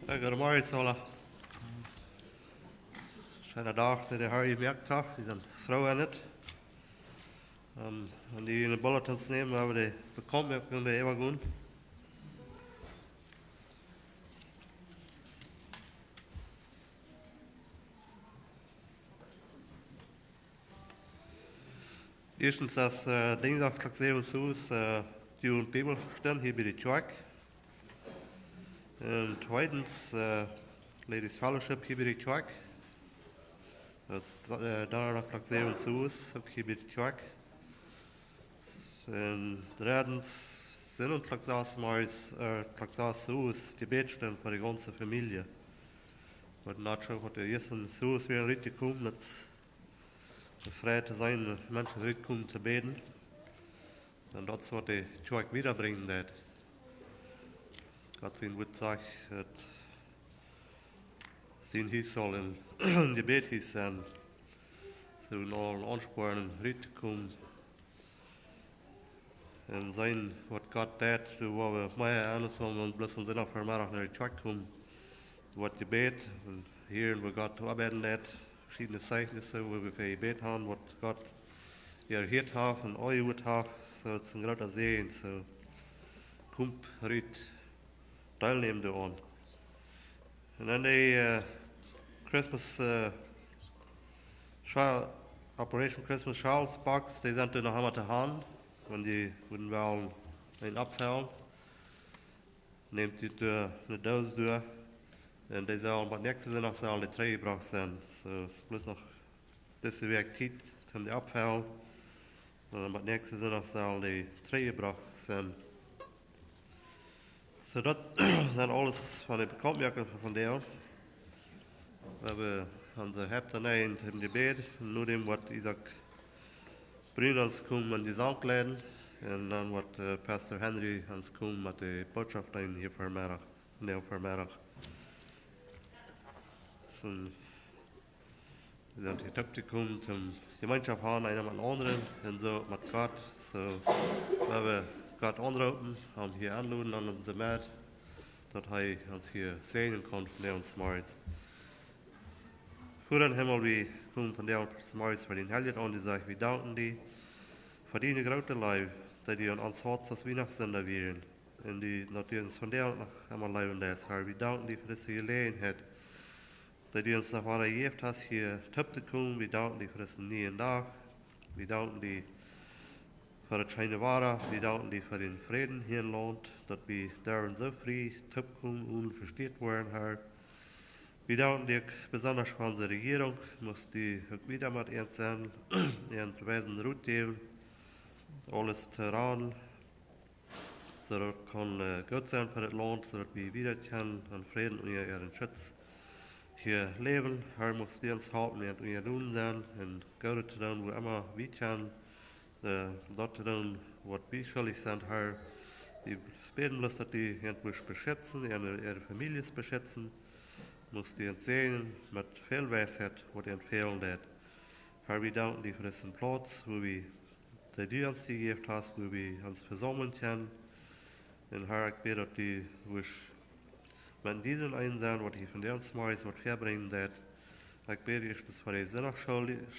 Goedemorgen alle. Zijn dag dat de Harry merkt had, is een vrouw in het. En die in de bulletins nemen waar we de bekomen kunnen we even gaan. Eerstens als dinsdag klok 7 uur die een Bibel staan hier bij de kerk. En tweitens Ladies Fellowship hier bij de kerk. Dat is donderdag klok 7 uur, ook hier bij de kerk. En drittens zijn klok 6 uur die bedstellen voor de ganze familie. Maar not sure wat de eerste uur weer richtig komen, dat vrij te zijn, dat mensen richtig komen te beden. En dat is wat de kerk wiederbrengen deed. God zijn goed zegt, dat zijn hier zal in gebed hier zijn. Ze doen al aansporen richtig komen. En zijn wat God deed, waar we mij aan zullen bloß om zondag vanmiddag naar de kerk komen. Wat gebed, en hier we God arbeiten deed, verschillende zeichnissen, waar we voor gebed hebben, wat God geheerd heeft en ooit heeft. So, het is een grote zegen. So, kom eruit, deelnemen eraan. En dan de Christmas, Operation Christmas Charles Box, die zijn er nog helemaal te gaan. Want die moeten wel een afhalen. Neemt u de doos door. En die zal wat niks zijn, nog zal die twee gebracht zijn. So, het is plus nog deze week tijd om die afhalen. En wat niks zijn, nog zal die twee gebracht zijn. So, dat zijn alles van de bekendmaking van deel. We hebben onze hebtenij in de bed. En nu dem wat Isaac Brunels komen met die zangkleiden. En dan wat Pastor Henry ons komt met de boodschaplijn hier vanmiddag. Nee, vanmiddag. So, we zijn hier op te komen om gemeenschap aan een met anderen en zo met God. So, we hebben God aanroepen om hier aandoen aan onze maat. Dat hij ons hier zegenen kan van ons morgens. Voor in Himmel, we komen van ons morgens voor die helden aan die zegt, we danken die voor die grote lief, dat die aan ons hart als Weihnachtszender wären. En die natuurlijk van der nog helemaal leven is. Herr, we danken die voor deze gelegenheid. Dat die ons nog wat gegeven hast hier op te komen. We danken die voor deze nieuwe dag. We danken die voor het schijne ware. We danken die voor den vrede hier in land. Dat we daarin zo vrij op komen en versteht worden, Herr. We danken die ook besonders voor onze regering. Moest die ook wieder met ons zijn en wijzen route geven. Alles te raden. Zodat het kan goed zijn voor het land, zodat we wieder kunnen aan vrede en ihren schutz hier leven. Herr, moest die ons helpen en ihr doen zijn en goed te doen, wo immer we kunnen. Dat te doen wat we schuldig zijn, Herr. Die beten bloß, dat die uns beschützen en ihre families beschützen. Moest die ons zegenen met veel wijsheid wat die empfehlen deed. Herr, we danken die voor deze plaats, wo we die ons gegeven hast, wo we ons versammeln können. En Herr, ik bid dat die met diesen ein zijn, wat hij van de ons morgens wat verbrengen deed. Ik bid eerstens voor de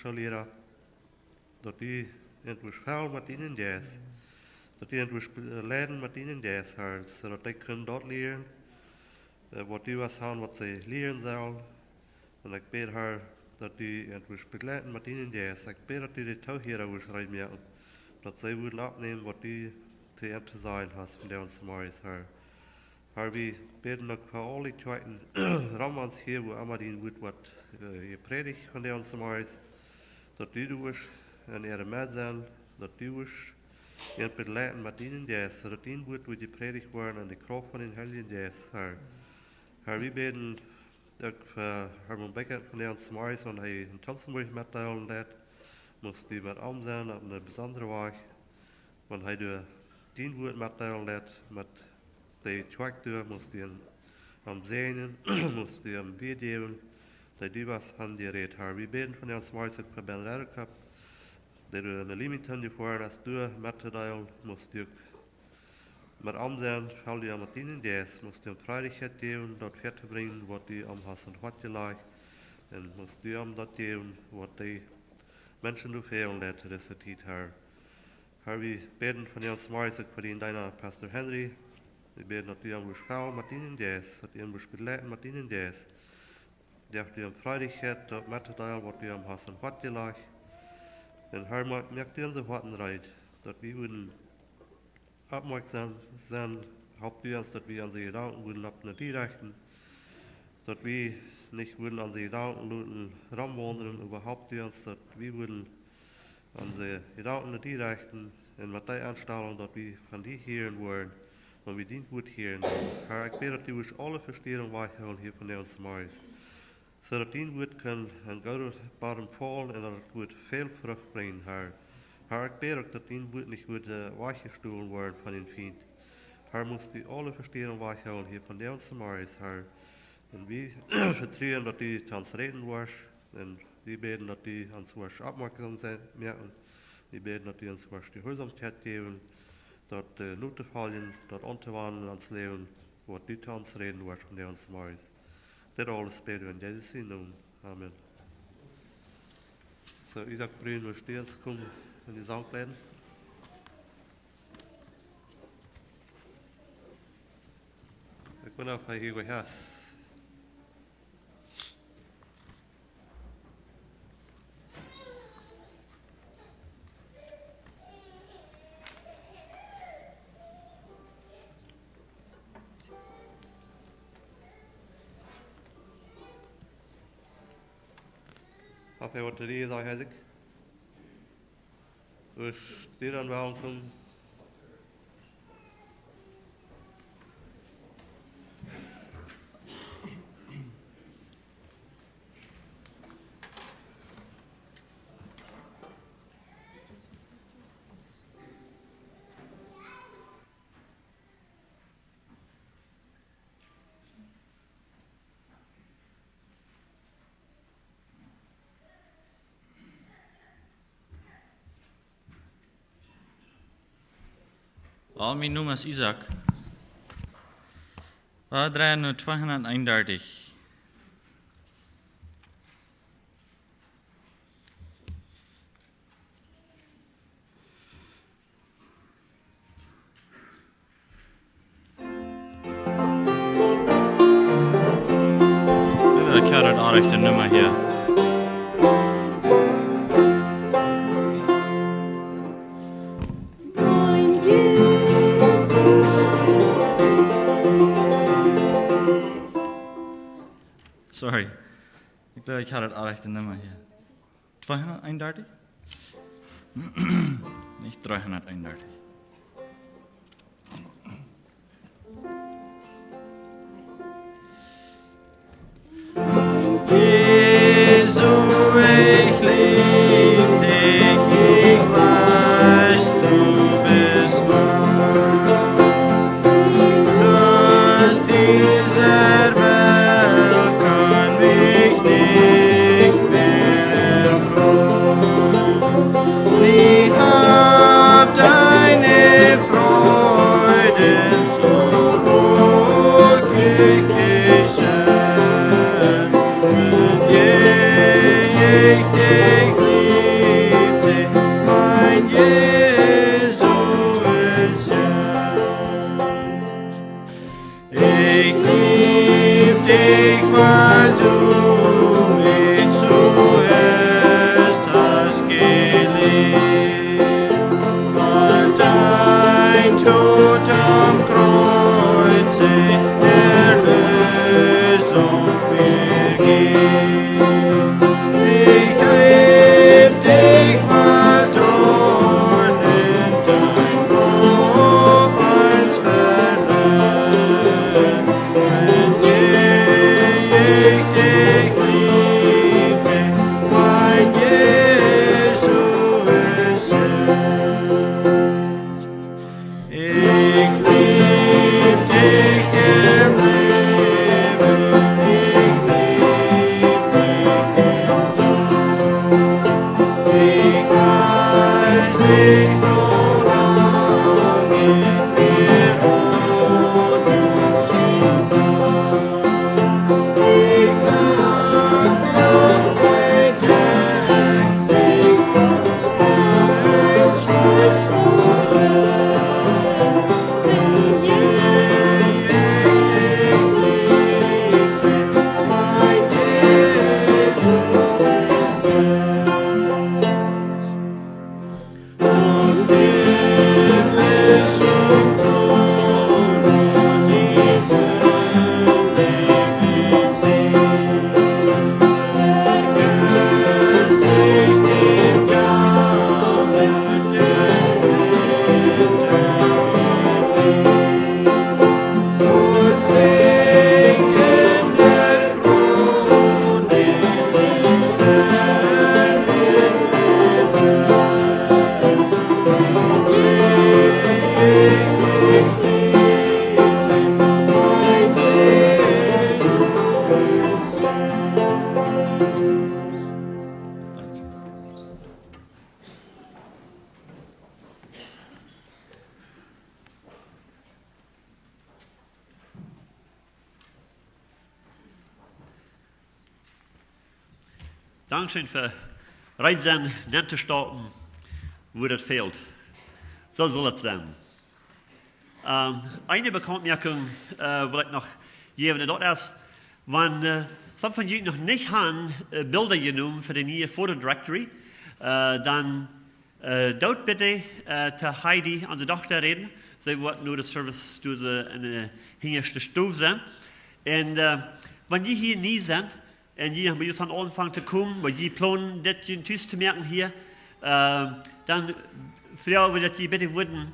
zinnig dat die endlich veel met ihnen deed. Dat die endlich leiden met ihnen deed, Herr, zodat die kunnen dat leren. Wat die was hebben, wat ze leren zullen. En ik bid, Herr, dat die endlich begleiten met ihnen deed. Ik bid dat die de touw hier uitmerken. Dat zij willen opnemen wat die te zijn hast van de ons morgens, Herr. Herr, we beten ook voor alle tweeten ramans hier, wo immer die wordt wat gepredigt van de ons morgens. Dat die dus en ihre met zijn, dat die dus en begleiten met ihnen des, zodat die wordt wo die predigt worden en de kracht van den Heiligen des, Herr. Herr, we beten ook voor Herman Becker van de ons morgens, want hij in Tanzenburg mitteilen deed. Moest die met om zijn op een bijzondere weg, want hij de 10 woord mitteilen deed, met de kerk door, moest die hem zegenen, moest die hem begeven, dat die was aan die reed. Herr, we beten van ons morgens ook voor Ben Redderkap, dat we een limiet hebben voor als door met te delen, moest die ook Maar amzen hal die aan het in des, moest die een vrijdigheid geven, dat ver te brengen wat die am has en wat je lag. En moest die am dat geven wat die mensen doen veel let is het niet haar. Wie beden van Jans Morris, ik verdien daarna Pastor Henry. We beden dat die am beschouwen met in des, dat die am beleiden met in des. Dat die am vrijdigheid, dat met het al wat die am has en wat je lag. En haar merkt die onze watten rijdt, dat we worden opmerksam zijn, hoopt u ons dat we aan de gedanken worden op naar die richten, dat we niet worden aan de gedanken laten ramwandelen, überhaupt u ons dat we worden aan de gedanken naar die richten en met die aanstelling dat we van die heren worden, want we dient goed heren. Maar ik weet dat u ons alle versteren weighalen hier van ons morgens, zodat die goed kan en gouden bodem vallen en dat het goed veel vrucht brengen haar. Maar ik weet ook dat die boet niet goed weggestolen worden van een vriend. Haar moest die alle versteren weghouden hier van de onze Maris haar. En we vertrouwen dat die thans reden was. En we beden dat die ons was opmerksam zijn merken. We beden dat die ons was gehoorzaamheid geven. Dat nu te vallen, dat on te wandelen ons leven. Wat die thans reden was van de onze Maris. Dit alles beden we in Jezus in noemen. Amen. Zo, Isaac Breen, we stehen komen. In die Sangkleiden. Ik ben ook bij hier has. Heb je wat te lezen, zeg ik? Dus die dan welkom. Mijn naam is Isaac. We draaien 231. Ik had het aardigste nummer hier. Sorry, ik had het aardigste nummer hier. 231? Niet 331. Jesu, ich lieb dich, ich weiß, du bist wahr. Bloß dieser Welt kann mich nicht mehr erfreuen. Ich hab deine Freude so glücklich geschenkt. Ich dich liebte, mein Jesus jetzt. Ich lieb dich, weil du mich zuerst hast geliebt, weil dein Tod am Kreuze Erlösung mir gibt. Nicht so lange mehr. Dankeschön für Reisen, nette Staaten, wo das fehlt. So soll es werden. Eine Bekanntmerkung will ich noch geben. Dort erst, wenn some von euch noch nicht haben Bilder genommen für die neue Foto-Directory, dann dort bitte zu Heidi, unsere Tochter, reden. Sie wird nur das Service durch eine hinterste Stufe sein. Und wenn die hier nie sind, und die haben jetzt angefangen zu kommen, weil die planen, das zu merken hier, dann früher würde die bitte würden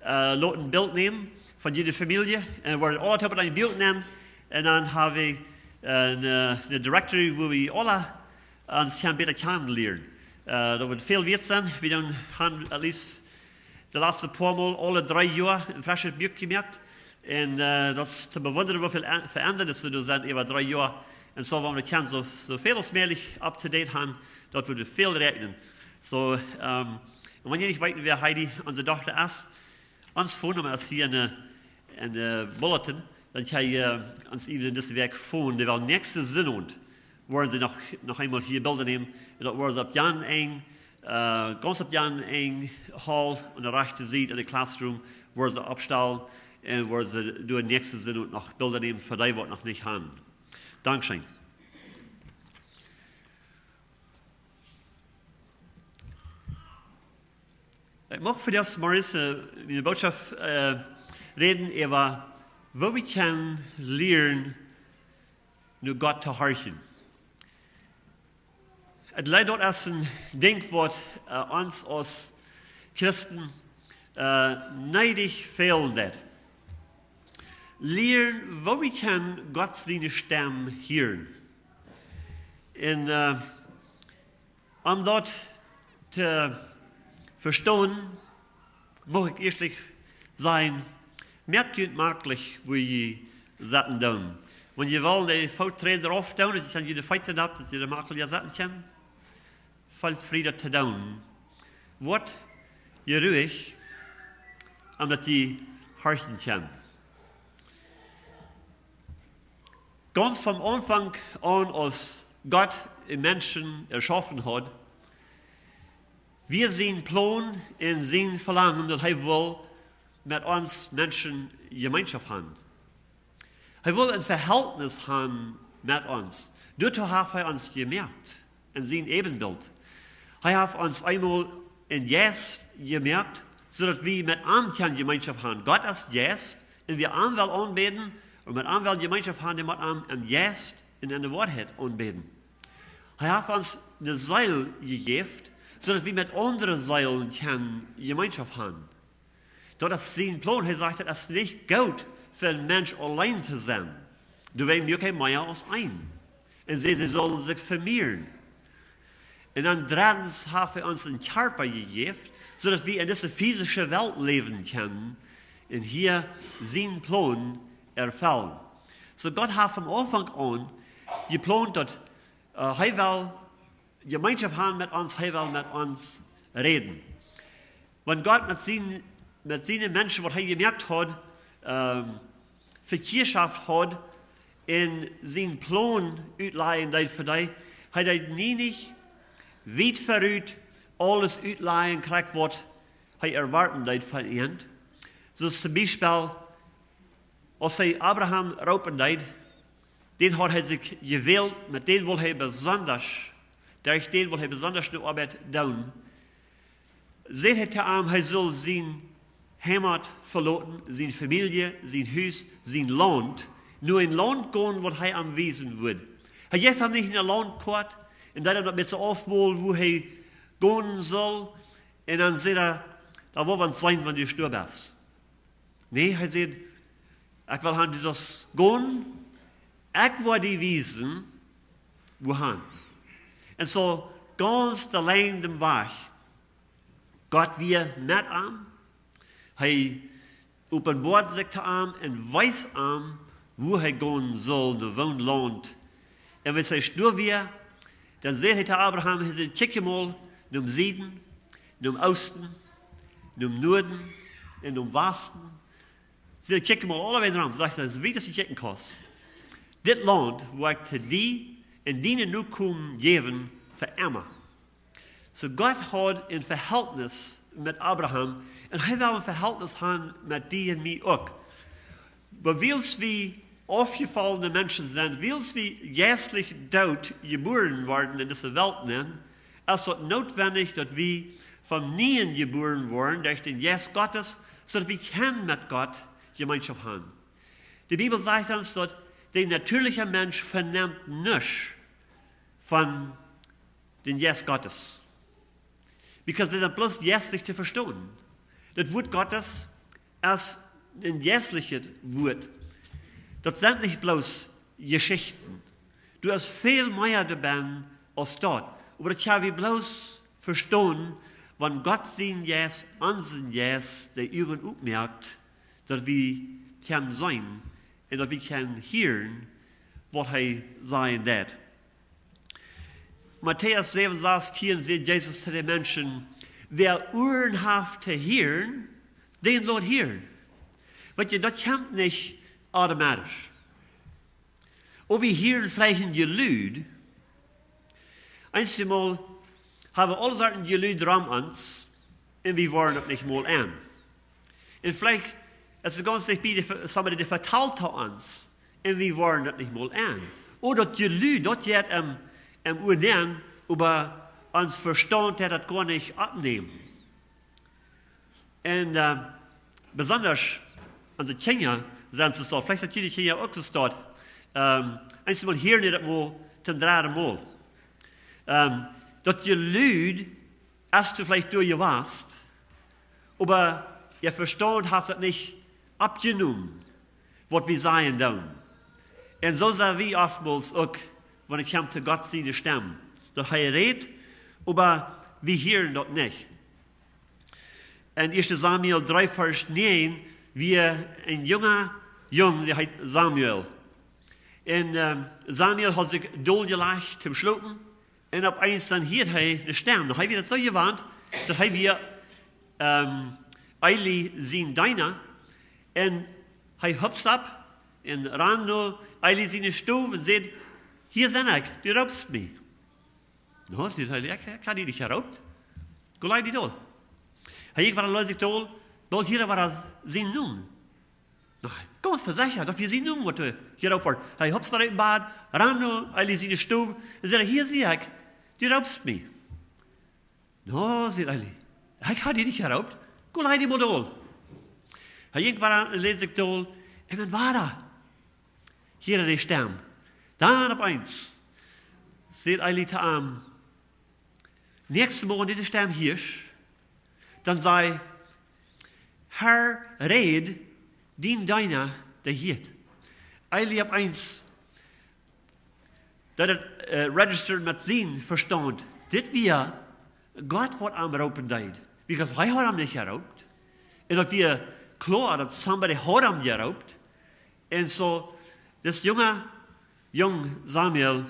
ein Bild nehmen von jeder Familie, und würden alle ein Bild nehmen, und dann haben wir eine Directory, wo wir alle uns besser kennenlernen. Da wird viel wert sein. Wir haben at least die letzten paar Mal alle 3 Jahre ein frisches Buch gemerkt. Und das ist zu bewundern, wie viel verändert ist da sind über 3 Jahre. Und so, wenn wir so viel als möglich up to date haben, dort würde viel rechnen. So, und wenn ihr nicht weißt, wer Heidi, unsere Tochter ist, uns vornehmen als hier in der Bulletin, dann kann ich uns eben das Werk vornehmen, der nächste Synod, wollen sie noch einmal hier Bilder nehmen, und dort wollen sie ab Jan eng, ganz ab Jan eng Hall und der rechte Seite in der Classroom, wollen sie abstellen, und wollen sie durch den nächsten Synod noch Bilder nehmen, für die, was noch nicht haben. Dankeschön. Ich möchte für das, Maurice, meine Botschaft reden über, wo wir können lernen, nur Gott zu horchen. Es leider dort als ein Denkwort uns als Christen neidig fehlen wird. Lernen, wo wir können Gott seine Stimme hören. Und um dort zu verstehen, muss ich erstlich sein, merkt ihr möglich, wo ihr Sachen tun. Wenn ihr wollt, die Fauträder drauf tun, dass ihr die Feiten habt, dass ihr die Makel ja Sachen kann, fällt Friede zu tun. Wort ihr ruhig, damit ihr horchen kann. Ganz vom Anfang an, als Gott den Menschen erschaffen hat, wir sehen Plan und sehen Verlangen, dass er will mit uns Menschen Gemeinschaft haben. Er will ein Verhältnis haben mit uns. Dazu hat er uns gemerkt, in seinem Ebenbild. Er hat uns einmal in Jesus gemerkt, sodass wir mit ihm Gemeinschaft haben. Gott ist Jesus, und wir ihn will anbeten, und mit ihm will Gemeinschaft haben, die mit ihm in Jesus in der Wahrheit anbeten. Er hat uns eine Säule gegeben, sodass wir mit anderen Säulen Gemeinschaft haben. Dort ist sein Plan. Er sagt, es ist nicht gut für einen Mensch allein zu sein. Du weißt mir kein mehr als ein. Und sie sollen sich vermehren. Und dann drittens hat er uns einen Körper gegeben, sodass wir in dieser physischen Welt leben können und hier seinen Plan erfüllen. So Gott hat von Anfang an geplant, dass er will Gemeinschaft haben mit uns, er will mit uns reden. Wenn Gott mit seinen Menschen, was er gemerkt hat, Verkehrschaft hat, in seinen Plan ausleihen für dich, hat er nie nicht weit verrückt alles ausleihen kriegt, was er erwarten von ihm. So zum Beispiel, als er Abraham raupen deed, den hat er sich gewählt, mit dem will er besonders, durch den will er besonders eine Arbeit tun. Seht er an, er soll sein Heimat verlassen, seine Familie, sein Haus, sein Land, nur in Land gehen, wo er am Wesen wird. Er geht ihm nicht in ein Land gehabt, und dann mit so aufmalen, wo er gehen soll, und dann sagt er, da wo wir sein, wenn du gestorben bist. Nee, er sagt, ich will haben dieses gehen, ich will die wiesen, wohin. Und so ganz allein dem Weg, Gott wir mit ihm, er offenbart sich zu ihm und weiß ihm, wo er gehen soll, in welchem Land. Und wenn er stur wir, dann sagt er zu Abraham, er sagt, check mal, im Süden, im Osten, im Norden, und im Westen. Sie checken mal alle Wege rum, sagt er, wie das die checken kostet. Das Land, wo ich zu dir und deinen Nachkommen geben, für immer. So Gott hat ein Verhältnis mit Abraham und er will ein Verhältnis haben mit dir und mir auch. Aber weil wir aufgefallene Menschen sind, weil wir jährlich dort geboren worden in dieser Welt, ist es notwendig, dass wir vom Neuen geboren wurden durch den Geist Gottes, so dass wir mit Gott Gemeinschaft haben. Die Bibel sagt uns, dass der natürliche Mensch vernimmt nichts von den Geist Gottes. Because das ist bloß jährlich zu verstehen. Das Wort Gottes ist ein jährliches Wort. Das sind nicht bloß Geschichten. Du hast viel mehr dabei als dort. Aber das kann wir bloß verstehen, wenn Gott sein Jes, unseren Jes, der Üben aufmerkt, dass wir können sein und dass wir können hören, was er sagen wird. Matthäus 7, Vers 10 sagt Jesus zu den Menschen, wer Ohren hat zu hören, den soll hören. Weil das kommt nicht automatisch. Und wir hören vielleicht ein Gelüd. Einmal haben wir alle Sorten Gelüd rum uns und wir wollen das nicht mal an. Und vielleicht ist es ganz nicht bei somebody, der verteilt hat uns und wir wollen das nicht mal an. Oder das Gelüd, das geht im Urnehmen, aber uns Verstand hat das gar nicht abnehmen. Und besonders unsere Kinder sind zu dort. Vielleicht sind die Kinder auch zu dort. Einmal hier nicht mal zum dritten Mal. Das Gelüd hast du vielleicht durchgewasst, aber ihr Verstand hat es nicht abgenommen, was wir sagen dann. Und so sind wir oftmals auch, wenn es kommt zu Gott seine Stimme. Dass er redet, aber wir hören das nicht. In 1. Samuel 3, Vers 9, wie ein junger Junge, der heißt Samuel. Und Samuel hat sich durchgelegt zum Schlucken. Und auf eins dann hier er eine Stimme. Dann hat er das so gewarnt, dass er Eili sein Deiner. Und er hüpft ab und ran nur Eili seine Stube und sagt, hier sind ich, du raubst mich. No, sagt er, ich kann dich nicht geraubt. Gleich die dort. Ich war Leute toll, bald hier war das sein Nun. Nein, ganz versichert, dass wir sein Nun, was du geraubt worden. Er hüpft nach dem Bad, ran nur Eili seine Stube und sagt, hier sehe ich, du raubst mich. No, sagt Eili, ich kann dich nicht geraubt. Gleich die Modell. Ich war letztlich toll, und dann war da. Hier der Stern. Dann auf eins. Seht Eili zu Arm. Nächstes Mal, wenn der Stern hier ist, dann sei, Herr, red, dien deiner, der hier. Eili auf eins. Dat registered mit sein Verstand. Dit wir Gott wird am Raupen deed. Because hij had hem niet geraubt. En dat wir klar dat somebody had hem geraubt. En so, das jong Samuel,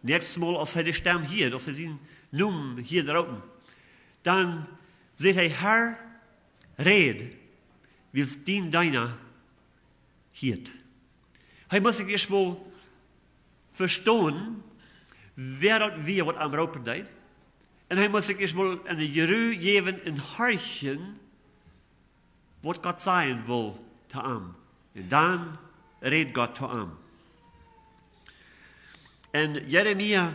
nächstes Mal, als hij de stem hier, als hij zijn Noem hier raupen, dann sagt hij, Herr, red, wie es dien deiner hiert. Hij muss sich erst mal verstehen, wer dat wir wat am Raupen deed. En hij muss sich erst mal eine Geruh geben in Horchen, was Gott sein will, zu ihm. Und dann redet Gott zu ihm. In Jeremia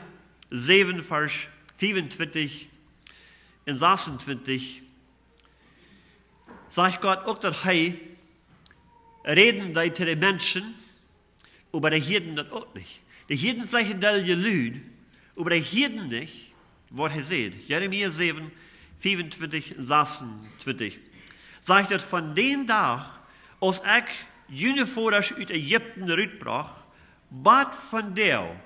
7, Vers 25 und 26 sagt Gott auch, dass er reden zu den Menschen, aber die Hirten das auch nicht. Die Hirten vielleicht ein Teil gelüht, aber die Hirten nicht, was er sieht. Jeremia 7, 25 und 26 sagt er, von dem Tag, als ich jene Vorers uit Ägypten uitbracht, bad von der.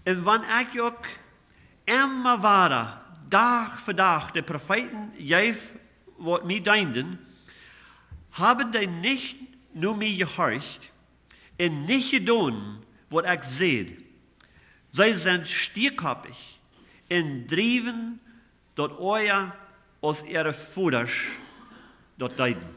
Und wenn ich auch immer war, Tag für Tag, die Propheten, jeif, was mir dienten, haben die nicht nur mir gehorcht und nicht getan, was ich sehe. Sie sind stierköpfig und driven dort euer aus ihre Voders dort deiden.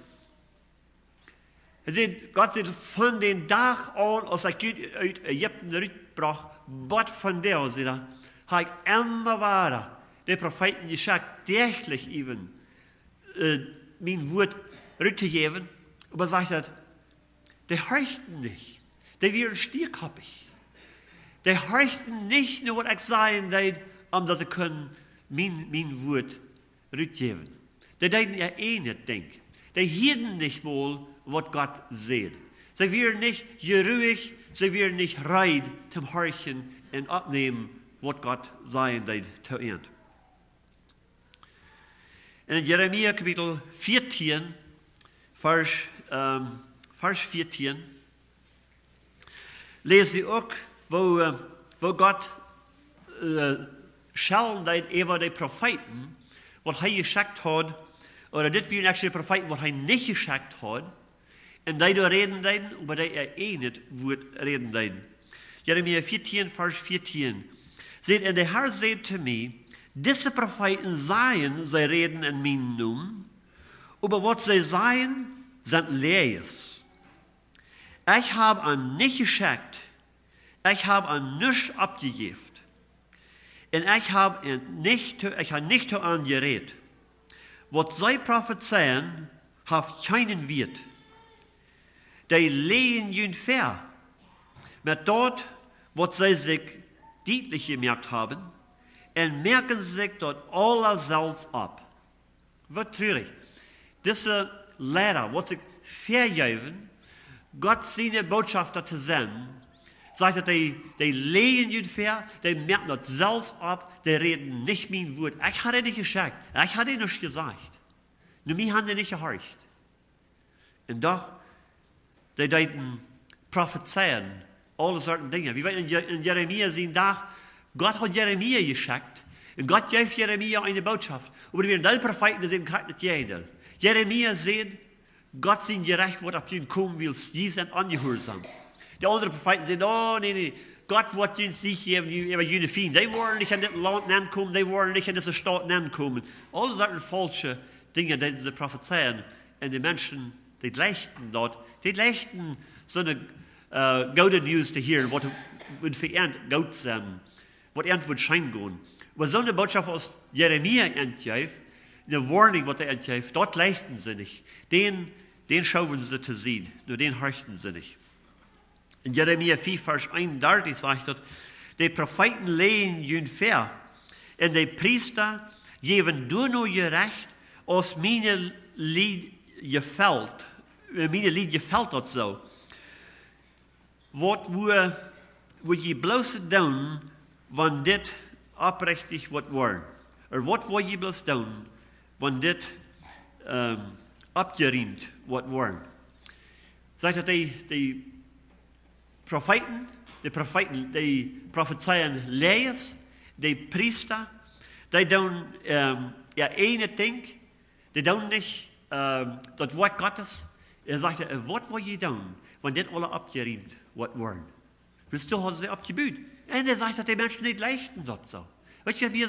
Gott sagt, von den Tag an, als ich aus Ägypten uitbracht, Gott von der, habe ich immer weiter die Propheten geschickt, täglich even, mein Wort rüttegeben. Aber sagt er, die horchten nicht. Die wären stierkoppig. Die horchten nicht nur, was ich sagen deed, omdat sie können mein Wort rüttegeben. Die deden ja nicht denken. Die hielten nicht mal, was Gott sieht. Sie wären nicht geruhig, sie wären nicht reid zum Horchen und abnehmen, was Gott sagen deed zu ihnen. In Jeremia Kapitel 14, Vers 14, lese ich auch, wo Gott schelden deed über die Propheten, was er geschickt hat, oder das wären actually Propheten, was er nicht geschickt hat, und die da reden deiden, über die nicht wird reden deiden. Jeremia 14, Vers 14. Seht, und der Herr sagt zu mir, diese Propheten seien, sie reden in meinem Namen, aber was sie seien, sind Leers. Ich habe an nicht geschickt, ich habe an nichts abgegeben, und ich habe nicht angeredet. Was sie prophezeien, hat keinen Wert. Die lehen jün fair, mit dort, was sie sich deutlich gemerkt haben, und merken sich dort aller selbst ab. Wat treurig. Diese Lehrer, was sich vergeben, Gott seine Botschafter zu senden, sagt er, die lehen jün fair, die merken dort selbst ab, die reden nicht mein Wort. Ich hatte nicht geschickt, ich hatte nicht gesagt. Nur mir haben die nicht gehorcht. Und doch, die deuten prophezeien, alle solchen Dinge. Wie wir in Jeremia sehen, Gott hat Jeremia geschickt, und Gott gibt Jeremia eine Botschaft. Aber wir in den Propheten sehen, kann nicht jeder. Jeremia sieht, Gott sein gerecht wird, ob ihn kommen will, die sind ungehorsam. Die anderen Propheten sagen, oh, nee, Gott wird uns sich geben, über jene Fien. Die wollen nicht in das Land ankommen, die wollen nicht in diese Stadt ankommen. Alle solche falsche Dinge, die sie prophezeien. Und die Menschen, die leichten dort, die leichten so eine gute News zu hören, was wird für ihn gut sein, was ihn wird schein gehen. Aber so eine Botschaft aus Jeremia entgegeben, eine Warning, was er entgegeben, dort leichten sie nicht. Den schauen sie zu sehen, nur den horchten sie nicht. In Jeremia 4, Vers 31 sagt er, die Propheten lehen jün fair, und die Priester geben du nur gerecht, als meine Lied gefällt. Meine Lied gefällt das so. Wat wo je bloß doen, wann dit oprechtig wat worden. Wat wil je bloß doen, wann dit abgeriemt wat worden. Sagt er, die Propheten, die prophezeien Leers, die Priester, die doen ene Ding, die doen nicht das Wort Gottes. Er sagt, wat wil je doen, wann dit alle abgeriemt wat worden. Willst du, hat sie abgebüht. Und er sagt, dass die Menschen nicht leichten dort so. Weißt du, wie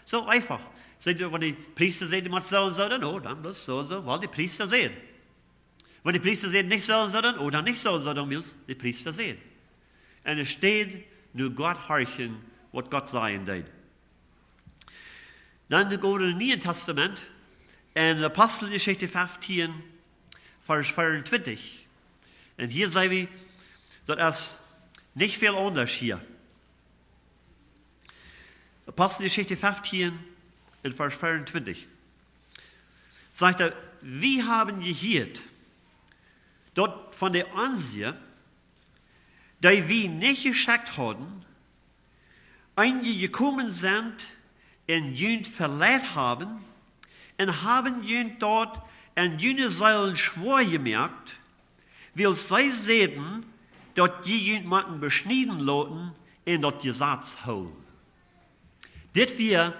so einfach. Wenn die Priester sehen, die machen so und so, dann, oh, dann bloß so und so, weil die Priester sehen. Wenn die Priester sehen, nicht so und so, dann, oh, dann nicht so und so, dann willst die Priester sehen. Und es steht, nur Gott horchen, was Gott sagen deed. Dann gehen wir in das Neue Testament, in Apostelgeschichte 15, Vers 24. Und hier sehen wir, dass es nicht viel anders hier. Apostelgeschichte 15 in Vers 24. Sagt er, wir haben gehört, dort von der Ansicht, die wir nicht geschickt haben, einige gekommen sind und jünd verletzt haben und haben jünd dort an jene Säulen schwor gemerkt, weil sie sehen, dort jemand beschneiden lassen in das Gesetz holen. Das wir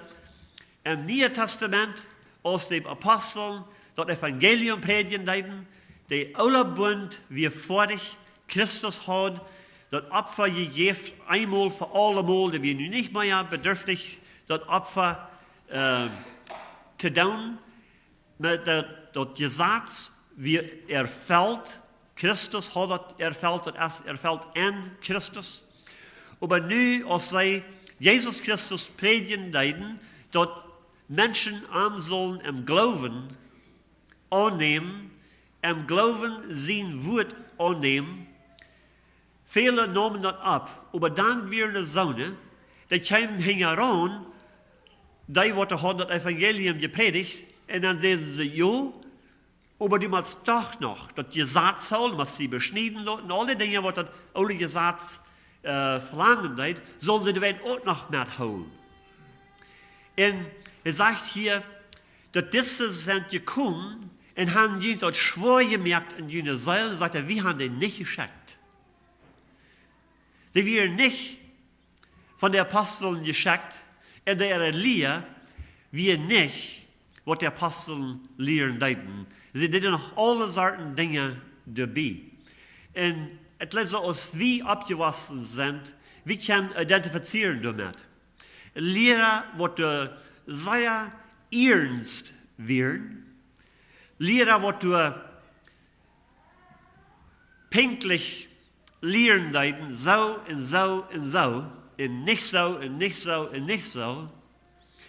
im Neuen Testament aus dem Aposteln das Evangelium predigen leiden, der aller Bund wie fertig Christus hat, das Opfer gegeben einmal für alle Mal, dass wir nun nicht mehr bedürftig das Opfer zu tun, mit das Gesetz wie erfällt. Christus hat das erfällt in Christus. Aber nu, als sie Jesus Christus predigen deiden, dass Menschen sollen im Glauben annehmen, im Glauben sein Wort annehmen. Viele nahmen das ab, aber dann wir eine Sonne, die kamen heran, die haben das Evangelium gepredigt, und dann sagen sie, ja, aber du musst doch noch das Gesetz holen, du musst die beschneiden lassen, alle Dinge, was das alte Gesetz verlangen hat, sollen sie die auch noch mitholen. Und er sagt hier, dass diese sind gekommen und haben ihn dort schwor gemerkt in jene Seele, und sagt er, wir haben den nicht geschickt. Die wir nicht von den Aposteln geschickt, und der Lehre, wir nicht, was die Aposteln lehren deuten. Sie deden noch alle Sorten Dinge dabei. Und es lässt uns, wie abgewaschen sind, wir können identifizieren damit. Lehrer, was sehr ernst werden, Lehrer, was pünktlich lehren deuten, so und so und so, und nicht so und nicht so und nicht so,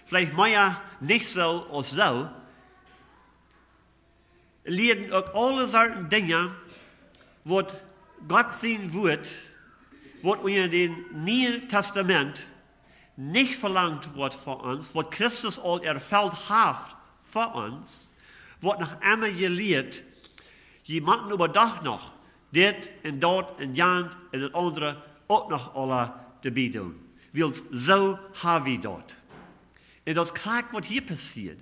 vielleicht mehr nicht so als so, lehren auch alle Sorten Dinge, was Gott sein wird, was in dem Neuen Testament nicht verlangt wird von uns, was Christus all erfüllt hat für uns, was noch einmal gelehrt, jemanden überdacht noch, dit und dort und jan und das andere auch noch alle dabei tun. Wils so haben wir dort. Und das ist klar, was hier passiert.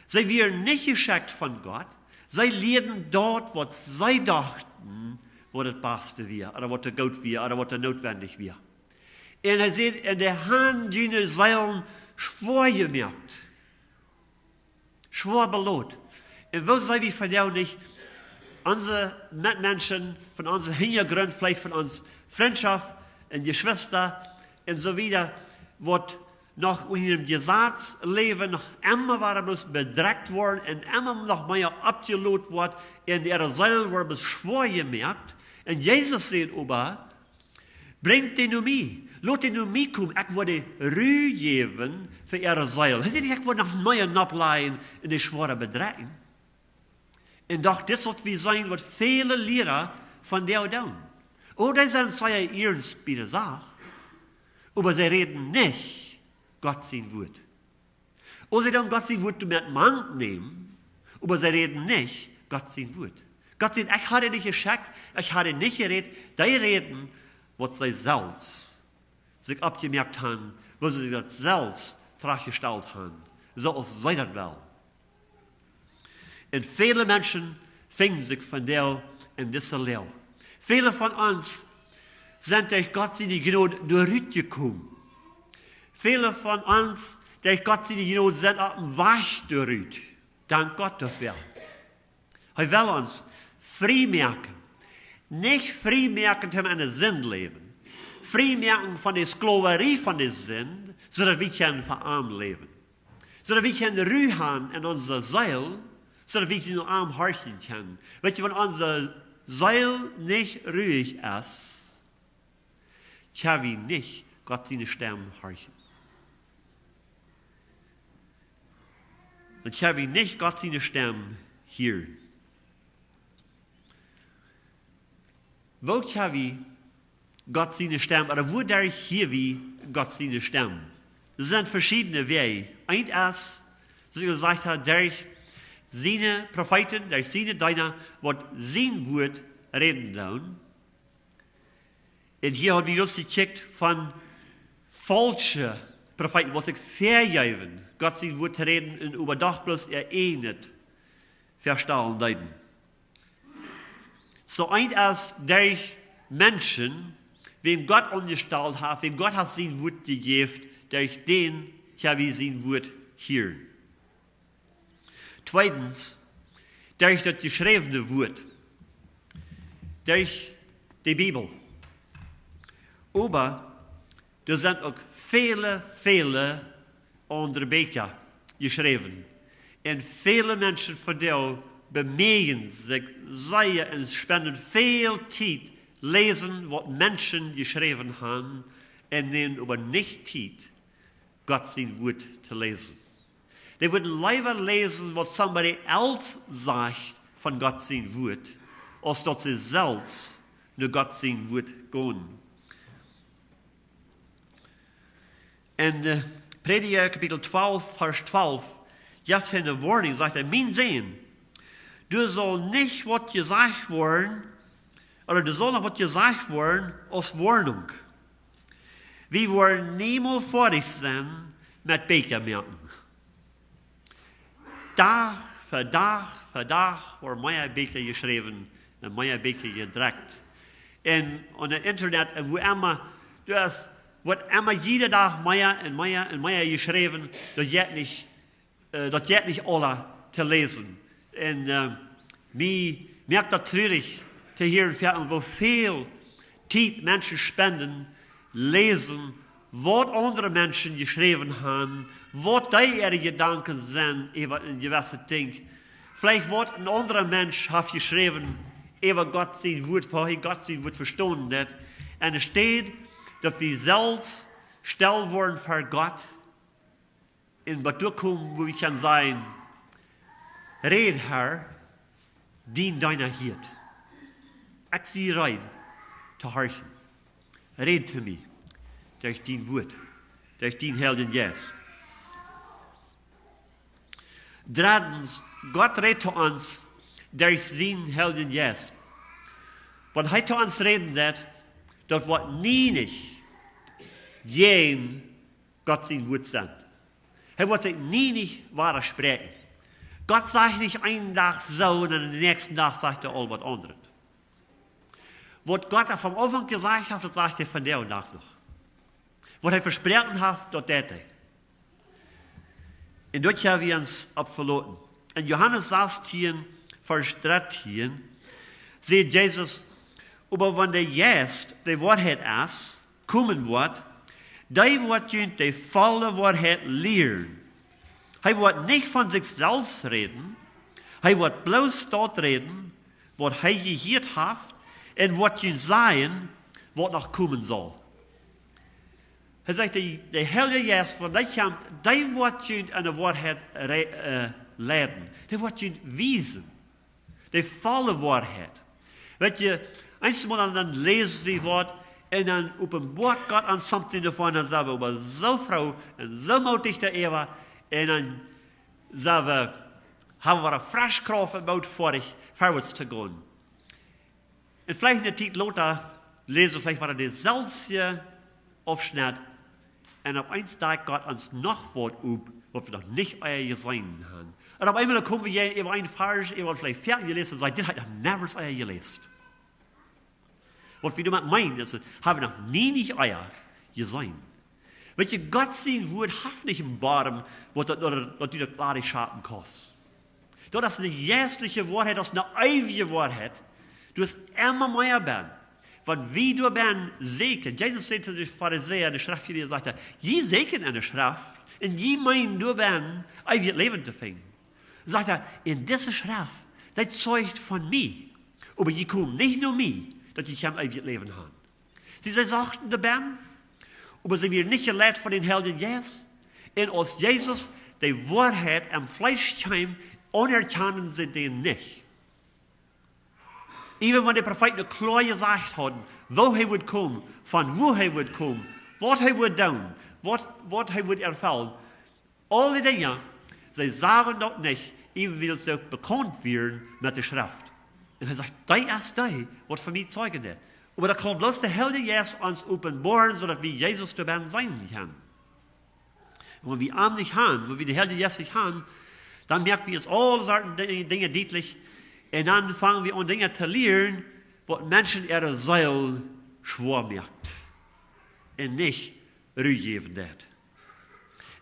Sie werden nicht geschickt von Gott, sie lehren dort, was sie dachten, was das Beste wäre, oder was das gut wäre, oder was das notwendig wäre. Und er sieht, in der Hand jener Seilen schwor gemerkt, schwor belohnt. Und wo sei wir von der nicht, unsere Mitmenschen, von unserem Hintergrund, vielleicht von uns Freundschaft und Geschwister und so weiter, was noch in ihrem Gesetz-Leben noch immer waren bloß bedrückt worden und immer noch mehr abgelohnt worden, in ihrer Seele wurde es schwor gemerkt. Und Jesus sagt aber, bringt den um mich. Lass den um mich kommen. Ich würde Ruhe geben für ihre Seele. Er sagt, ich würde noch neue Napleien in die schwere bedrücken. Und doch, das sollte wie sein, was viele Lehrer von der tun. Oh, das sind sehr ernst bei der Sache. Aber sie reden nicht Gott sein Wort. Oh, sie tun Gott sein Wort mit Mann nehmen, aber sie reden nicht Gott sein Wort. Gott sagt, ich hatte nicht geschickt, ich hatte nicht geredet. Die reden, was sie selbst sich abgemerkt haben, was sie sich das selbst dargestellt haben. So als sie das wollen. Und viele Menschen finden sich von der in dieser Lehre. Viele von uns sind durch Gott seine Gnade durchgekommen. Viele von uns, durch Gott seine Gnade, sind auf dem Weg durch. Dank Gott dafür. Er will uns frei merken. Nicht frei merken, um einen Sinn leben. Frei merken von der Sklaverei von der Sinn, sodass wir verarmt leben. Sodass wir Ruhe haben in unserer Seele, sodass wir nur arm horchen können. Wenn unsere Seele nicht ruhig ist, können wir nicht Gott seine Stimme horchen. Dann können wir nicht Gott seine Stimme hören. Wo können wir Gott seine Stimme, oder wo darf hier wir Gott seine Stimme? Es sind verschiedene Wege. Ein ist, so wie gesagt hat, durch seine Propheten, durch seine Diener, was sein Wort reden tun. Und hier haben wir uns gekickt von falschen Propheten, was sich vergeben, Gott sein Wort reden und überdacht bloß nicht verstehen deuten. So ein ist durch Menschen, wem Gott angestellt hat, wem Gott hat sein Wort gegeben, durch den können wir sein Wort hören. Zweitens, durch das geschriebene Wort, durch die Bibel. Aber da sind auch viele andere Bücher geschrieben. Und viele Menschen von der bemühen sich sehr und spenden viel Zeit, lesen, was Menschen geschrieben haben und nehmen aber nicht Zeit, Gott sein Wort zu lesen. Die würden lieber lesen, was somebody else sagt von Gott sein Wort, als dass sie selbst nur Gott sein Wort gehen. In Prediger Kapitel 12, Vers 12, gibt eine Warnung, sagt mein Sehen, du sollst nicht, was gesagt worden, oder du sollst noch, was gesagt worden, als Warnung. Wir wollen niemals fertig sein mit Bekermerken. Tag für Tag für Tag worden meine Beker geschrieben und meine Beker gedruckt. Und auf dem Internet, wo immer, wird immer jeden Tag mehr und mehr und mehr geschrieben, das geht nicht alle zu lesen. Und mir merkt das traurig zu hören, wo viel Zeit Menschen spenden, lesen, was andere Menschen geschrieben haben, was ihre Gedanken sind über ein gewisses Ding. Vielleicht was ein anderer Mensch hat geschrieben, über Gott sein Wort, vorher Gott sein Wort verstanden hat. Und es steht, dass wir selbst still worden für Gott, in was durchkommen, wo wir können sagen, red Herr, dien deiner Hirt. Ich sehe rein, zu horchen. Red zu mir, durch dein Wort, durch dein Helden Yes. Drittens, Gott redet zu uns durch sein Helden Yes. Wenn er zu uns reden wird, das wird nie nicht jen Gott sein Wort sein. Er wird sich nie nicht wahr sprechen. Gott sagt nicht einen Tag so und den nächsten Tag sagt er all was anderes. Was Gott vom Anfang gesagt hat, das sagt er von der und nach noch. Was er versprochen hat, das tät er. Und dort haben wir uns abverloren. In Johannes 16, Vers 13, sieht Jesus, aber wenn der Geist die Wahrheit ist, kommen wird, die wird die volle Wahrheit lehren. Er wird nicht von sich selbst reden, er wird bloß dort reden, was er gehört hat, und wird ihn sagen, was noch kommen soll. Er sagt, der Heilige Geist, wenn der kommt, der wird ihn an der Wahrheit lehren. Der wird ihn wiesen. Die volle Wahrheit. Weet je, einmal dann lesen wir Wort, und dann offenbart Gott an something davon, dann sagen wir, aber so Frau, und so mutig der Eva, und dann sagen wir, haben wir eine frische Kraft gebaut, vorwärts zu gehen. Und vielleicht in der Zeit Lothar lesen, vielleicht war das selbe Aufschnitt, und auf eins Tag Gott uns noch Wort up, was wir noch nicht euer gesehen haben. Und auf einmal kommen wir über einen Vers, über vielleicht 4 gelesen und sagen, das hat noch niemals euer gelesen. Was wir damit meinen, ist, haben wir noch nie nicht euer gesehen. Weet je, Gott sein Wort hat nicht im Baren, was die das klare Schatten kostet. Das ist eine jährliche Wahrheit, das ist eine ewige Wahrheit. Du hast immer mehr werden. Wenn wie du ben segen, Jesus sagte zu den Pharisäern, die Schriftgelehrten, sagte, je segen eine Schrift, und je meinen du ben, ewig Leben zu finden. Sagt er, in dieser Schrift, das zeugt von mir. Aber je kommt nicht nur mir, dass ich ein ewig Leben habe. Sie sagten der Ben, aber sie werden nicht gelehrt von den Helden Jesus. Und als Jesus die Wahrheit am Fleisch kam, anerkennen sie den nicht. Even wenn die Propheten klar gesagt haben, wo er wird kommen, von wo er wird kommen, was er wird tun, was er wird erfüllen, alle Dinge, sie sagen dort nicht, even will sie bekannt werden mit der Schrift. Und er sagt, das ist das, was für mich zeugen wird. Aber da kommt bloß der Heilige Geist uns offenbaren, sodass wir Jesus dabei sein können. Und wenn wir ihn nicht haben, wenn wir den Heiligen Geist nicht haben, dann merken wir uns alle solche Dinge deutlich. Und dann fangen wir an, Dinge zu lernen, was Menschen ihre Seele schwer merkt. Und nicht Ruhe geben wird.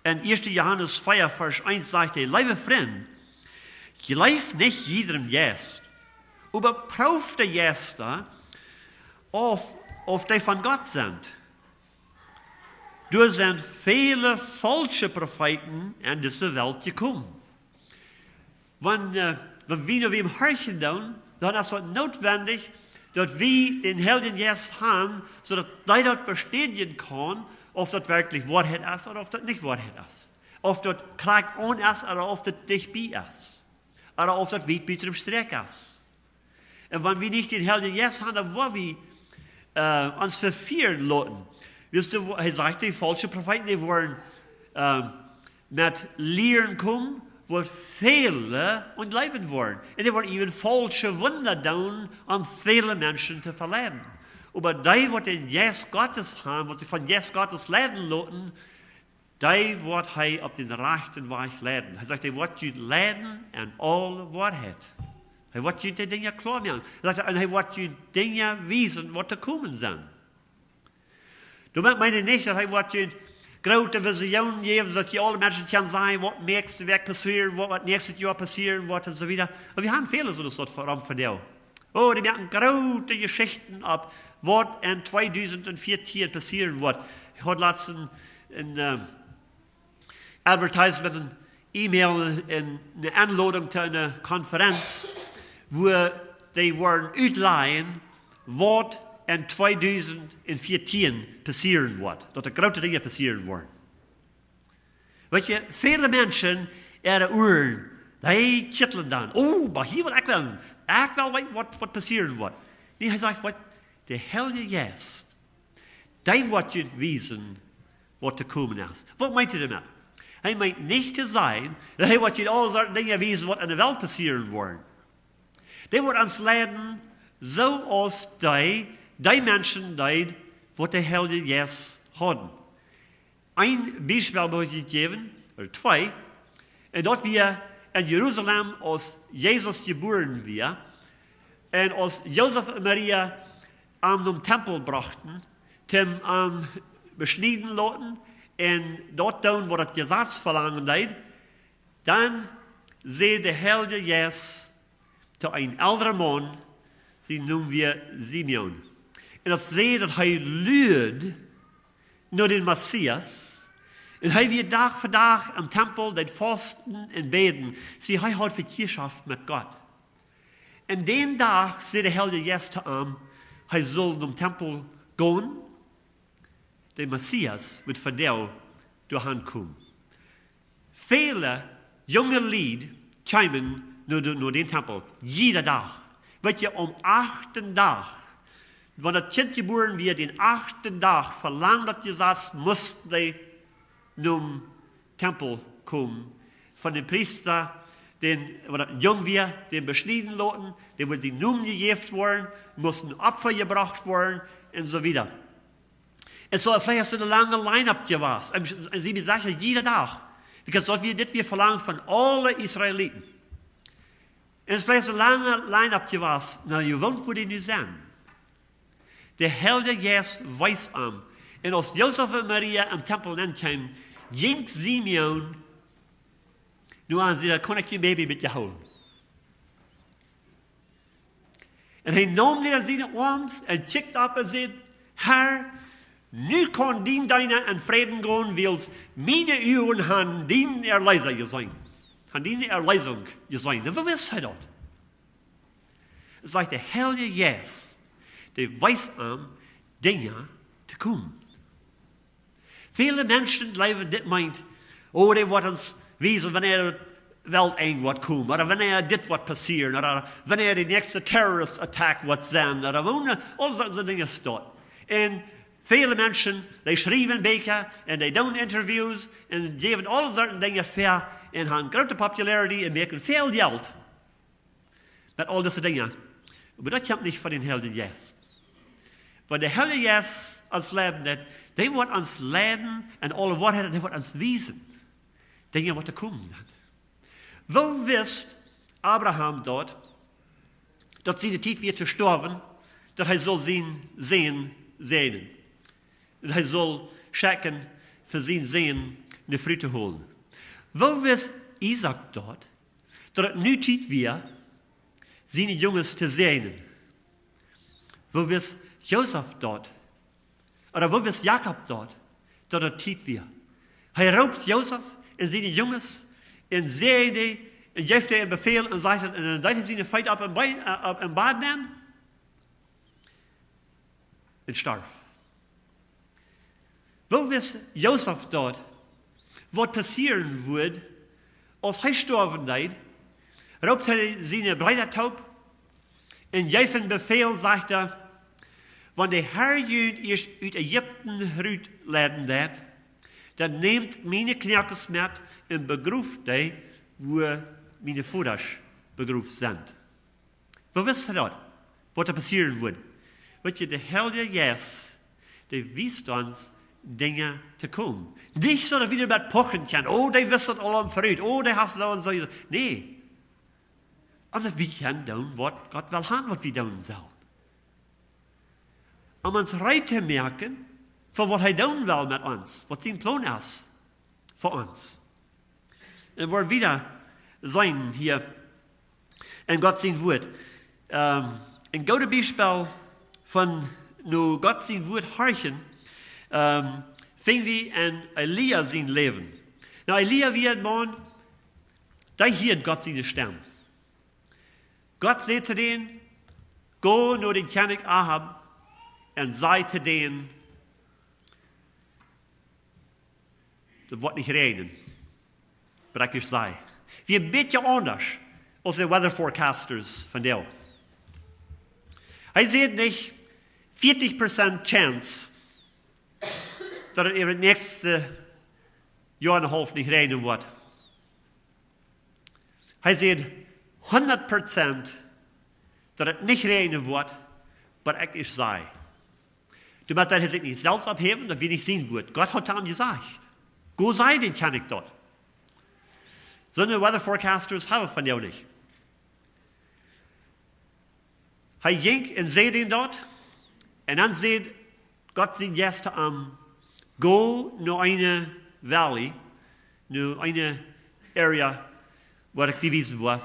In 1. Johannes 4, Vers 1 sagt er, liebe Freund, gleich nicht jedem Geist, überprüft der Geister, auf die von Gott sind. Da sind viele falsche Propheten in diese Welt gekommen. Wenn wir nur wem horchen tun, dann ist es notwendig, dass wir den Helden jetzt haben, sodass die dort bestätigen kann, ob das wirklich Wahrheit ist oder ob das nicht Wahrheit ist. Ob das klar on ist oder ob das nicht bei ist. Oder ob das weit bei dem Streck ist. Und wenn wir nicht den Helden jetzt haben, dann wollen wir uns verführen lassen. Wisst ihr, er sagt, die falschen Propheten, die wollen mit Lehren kommen, wo viele und leben wollen. Und die wollen even falsche Wunder tun, um viele Menschen zu verleiten. Aber die, die den Jesus Gottes haben, was sie von Jesus Gottes leiden lassen, die wird er auf den rechten Weg leiten. Er sagt, er wird sie leiten in alle Wahrheit. Er wird sie die Dinge klar machen. Er sagt, er wird sie Dinge wiesen, was zu kommen sind. Du meine nicht, dass er wird sie große Visionen geben, dass die alle Menschen können sagen, was nächstes Weg passieren, was nächstes Jahr passieren wird und so weiter. Aber wir haben viele so das von dir. Oh, die merken große Geschichten ab, was in 2014 passieren wird. Ich hatte letztens ein Advertisement, ein E-Mail, eine Anladung zu einer Konferenz, wo die wollen ausleihen, was in 2014 passieren wird. Dass große Dinge passieren werden. Weet je, viele Menschen, ihre Ohren, die kitteln dann. Oh, aber hier will ich wel weten was passieren wird. Nee, er sagt, wat, der Heilige Geist, der wird je wissen, was zu kommen ist. Was meint er damit? Er meint nicht zu sein, dass er wird je alle solche Dinge wissen, was in der Welt passieren werden. Der wird uns leiden, so als die Menschen, die der Heilige Geist haben. Ein Beispiel möchte ich geben, oder zwei, und dort wir in Jerusalem, als Jesus geboren wird, und als Josef und Maria an den Tempel brachten, zum beschneiden lassen, und dort tun, wo das Gesetz verlangen hat, dann sieht der Heilige Geist zu einem älteren Mann, sie nennen wir Simeon. Und das sieht, dass er lügt nur den Messias. Und er wird Tag für Tag am Tempel den Fasten und beten. Sie hat Verkehrschaft mit Gott. Und den Tag sieht der Heilige Geist zu ihm, er soll zum Tempel gehen. Der Messias wird von der durch kommen. Viele junge Leute kommen nur den Tempel, jeden Tag. Wird ja am 8. Tag, wenn das Kind geboren wird, den 8. Tag verlangt das Gesetz, mussten die zum Tempel kommen. Von dem Priester, wenn er jung wird, den beschneiden lassen, den wird die Numen gegeben worden, mussten Opfer gebracht werden und so weiter. Und so vielleicht hast du eine lange Line-Up gewesen. Sie sagen jeden Tag. Because das wir verlangen von allen Israeliten. Und es vielleicht eine lange Line-Up gewesen. Na, ihr wollt, wo die nu sind. Der Heilige Geist weiß am. Und als Josef und Maria am Tempel ankamen, ging Simeon, nur an sie, da kann ich die Baby mit dir holen. Und er nahm die an seine Arms und schickte ab und sagte, Herr, nu kann dien deiner in Frieden gehen, weil meine Ohren haben dien Erlöser gesehen. Haben diese Erlösung gesehen. Und wo ist er dort? Es sagt der Heilige Geist, der weiß am, Dinge zu kommen. Viele Menschen leben, das meint, oh, die wird uns wissen, wenn die Welt irgendwas kommt, oder wenn dit wird passieren, oder wenn die nächste Terrorist-Attack wird sein, oder wo all solche Dinge steht. Und viele Menschen, die schreiben Bücher, und die tun Interviews, und geben all solche Dinge für, und haben große Popularity, und machen viel Geld. Mit all diese Dinge. Aber das kommt nicht von den Heiligen Geist. Weil der Heilige Geist uns leben hat, der wird uns leiden und alle Wahrheit, der wird uns wiesen. Dinge, was da kommen sind. Wo wisst Abraham dort, dass seine Zeit wird zu sterben, dass er soll sehen. Und er soll schacken für sein Sehen eine Früchte holen. Wo wisst Isaac dort, dass es nu Zeit wird, seine Jungs zu sehen? Wo wisst Josef dort, oder wo wisst Jakob dort, dass er Zeit wird? Er raubt Josef und seine Jungs und sehen die, und gibt ihm einen Befehl und sagt, und dann sie eine Feit ab im Bad nehmen. und starb. Wo wist Josef dort, was passieren würde, als hij sterven deed, roopt hij zijn bruider taub en geeft een bevel, zegt hij, wanneer de Herr je eerst uit Egypten uitleiden deed, dan neemt mijn knerkens met en begroeft hij, wo mijn voeders begroefd zijn. Wat wist hij dat? Wat er passieren würde? Weet je, de Heilige Geest, die wist ons dingen te komen. Niet zo dat we met pochen kunnen. Oh, die wist het al vooruit. Oh, die heeft zo en zo. Nee. Omdat we kunnen doen wat God wil hebben, wat we doen zullen. Om ons rijt te merken voor wat hij doen wil met ons. Wat zijn plan is voor ons. En we weer zijn hier in God zijn woord. Een goede bijspel van nu God zijn woord harken. Vinden we in Elia zijn leven. Nou, Elia wie het man, daar hield God zijn stem. God zei te den, go naar de koning Ahab en zei te den, dat wordt niet regenen. Maar ik zei, wie een beetje anders als de weather forecasters van deel. Hij zei niet 40% chance dat het in het nächste jaar en een half niet regenen wordt. Hij zei 100% dat het niet regenen wordt, maar ik is zei. Toen moet hij zich niet zelfs opheffen, dat we niet zien wordt. God had hem gezegd. Go zei den kan ik dat. Zo'n weather forecasters hebben van jou niet. Hij ging en zei den dat, en dan zei God zijn gäste aan, go naar een valley, naar een area waar ik die wezen wil.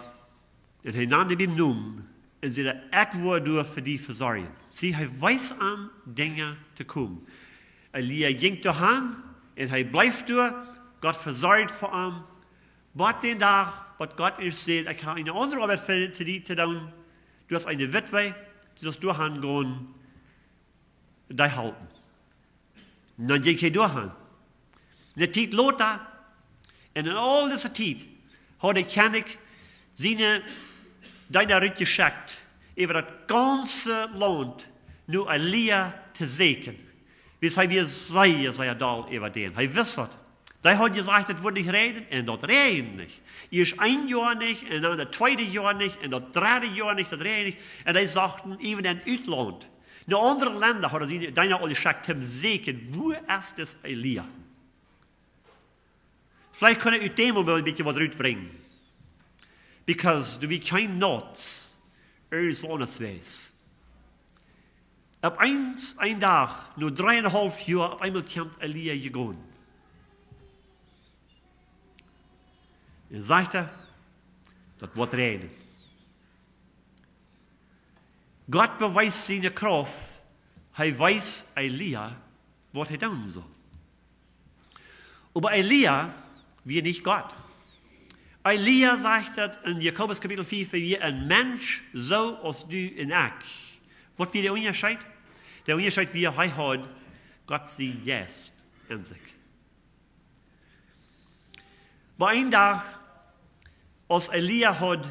En hij nam hem noem en zei dat ik wil door voor die verzorgen. Zie, hij wijst aan dingen te komen. Elia ging doorheen en hij blijft door. God verzorgt voor hem. Wat den dag, wat God is zegt, ik ga een andere arbeid voor die te doen. Du hast eine Witwe, du sollst durchgehen, die halten. Und dann ging hij doorheen. De tijd loopt daar. En in al deze tijd had de koning zijn deiner uitgeschickt over het ganze land nu Elia te zeken. Wist hij weer zei dal over den. Hij wist dat. Hij had gezegd, het wordt niet regenen en dat regent niet. Eerst 1 jaar niet en dan het tweede jaar niet en dat derde jaar niet, dat regent niet. En hij zagen even in het uitland. In andere landen hadden ze deiner al gezegd, hem zeken, wo is das Elia? Vielleicht kan ik uit dem wel een beetje wat uitbrengen. Because du wie kein Nots, is anders wees. Op een dag, nu 3,5 jaar, op einmal komt Elia gegaan. En zegt hij, dat wordt regenen. God bewijst zijn kracht. Hij wijst Elia wat hij doen zal. Maar Elia wie niet God. Elia zegt dat in Jakobus kapitel 4, wie een mens zo als du en ik. Wat wie de onderscheid? De onderscheid wie hij had, God zijn geest in zich. Maar een dag, als Elia had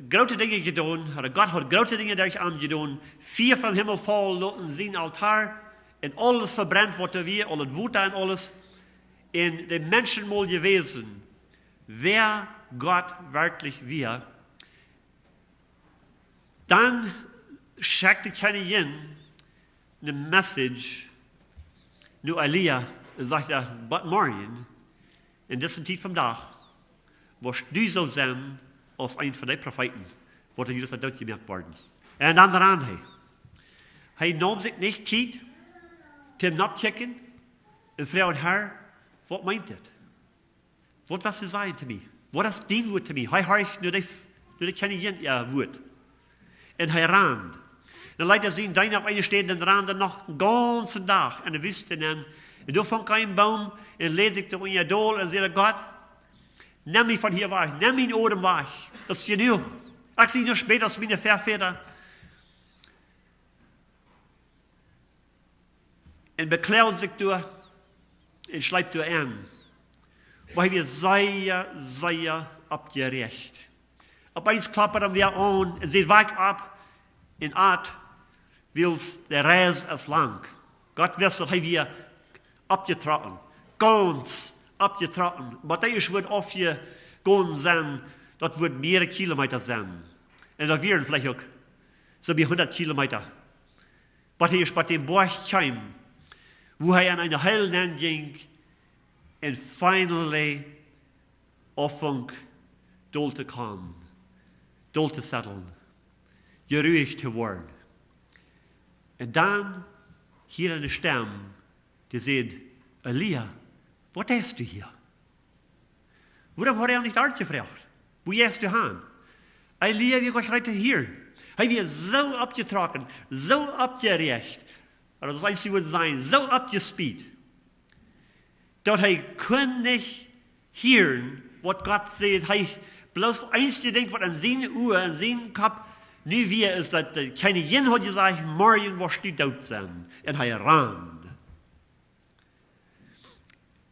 grote dingen gedaan, God had grote dingen durch hem gedaan, 4 van hemel vallen laten zien altaar, en alles verbrannt wordt er weer, al het water en alles, en de mensen mal gewesen, wer Gott wirklich wir, dann schickt die Königin eine Message nur Elia und sagt er, but morgen, in dieser Zeit vom Tag, wirst du so sein als ein von den Propheten, wo der Jesus dort gemerkt worden. Und dann daran, hij nam zich niet tijd te napchecken en vroeg haar, wat meint het? Wat was ze zeggen te mij? Wat is dien woord te mij? Hij hoort nu de koningin ja woord. En hij raamde. Dan leidt hij zien, daar op een steden en raamde nog een ganse dag en de wist en toen vond ik een boom en leed ik er in je dol en zei God, neem mij van hier weg, neem mijn odem weg. Dat is genoeg. Ik zie nog später als mijn vervader. en bekleedt zich door en schleipt door aan. Maar hij weer zeer opgerecht. Opeens klappen hem weer aan en zit waak op en uit wil de reis als lang. God wist dat hij weer opgetrokken. Ganz opgetrokken. Maar dat is wat of je gaan zijn, dat wordt meerdere kilometer zijn. En dat weer vielleicht ook so wie 100 kilometer. Maar hij is bij dem Berg kwam, wo hij aan een heel land ging en finally afvang dol te komen, dol te settelen, geruhig te worden. En dan hier eine stem, die zegt, Elia, wat hast du hier? Waarom hat er nicht uitgevraagd? Wo gehst du hin? Elia, wie gaat hij hier? Hij werd zo opgetrokken, zo opgerecht, dat is als hij would zijn, zo opgespeed, dat hij kon niet horen wat God zegt. Hij bloos eens gedenkt wat aan zijn oor, aan zijn kop, nu weer is dat de koningin had gezegd, morgen was die dood zijn. En hij rand.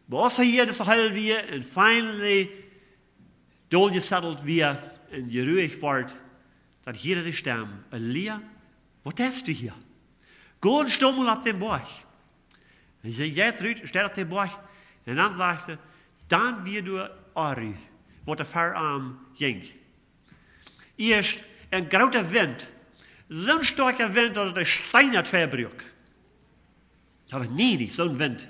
Maar als hij hier dus heel weer en finally doorgesetteld weer en geruhig wordt, dan hier de stem, Elia, wat hast du hier? Go en stommel op den Berg. En hij gaat eruit, staat op den Berg, en dan zegt hij, dan weer door Ari, wat er verarm ging. Eerst een grote wind, zo'n sterke wind dat het de stein uit verbruik. Ik had niet zo'n wind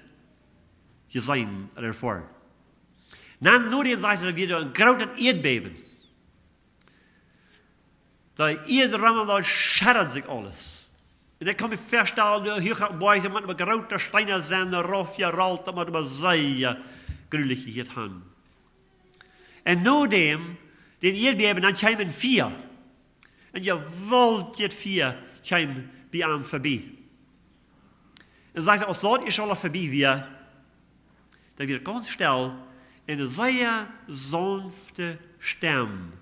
gezien ervoor. Dan nodig zegt hij weer een grote aardbeben. Dat iedereen daar schaddert zich alles. En dan kan je voorstellen, hier gaat buiten met een grote steinen zijn, een rofje rolt, dat moet maar zeer gruwelijk hier gaan. En nadem, den aardbeben, dan kwamen 4. En je wilt het 4 kwam bij aan voorbij. En zegt als dat is al voorbij weer, dan weer ganz stil en een zeer sanfte stem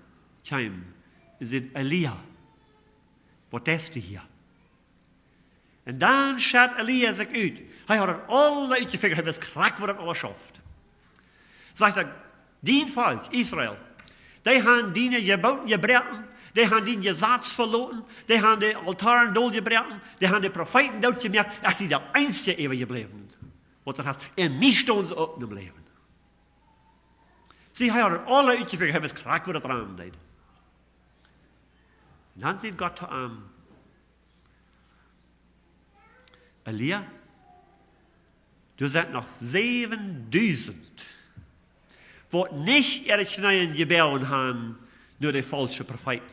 kwam. En zei, Elia, wat hast du hier? En dan schat Elia zich uit. Hij had het alle uitgefigurd, hij wist krak wat het alles schaft. Zegt hij, die volk, Israël, die gaan dienen gebouwd, gebrechen, die gaan die gezaats verloren, die gaan de altaren doodgebrechen, die gaan de profeten doodgemerkt, als sie de einzige eeuwig gebleven. Wat er had, en mij stonden ze op in het leven. Zie, hij had het alle uitgefigurd, hij wist krak wat het eraan deed. En dan zegt God te hem, Elia, du zijn nog 7000, wat niet er knieën gebouwen gaan door de falsche profeten,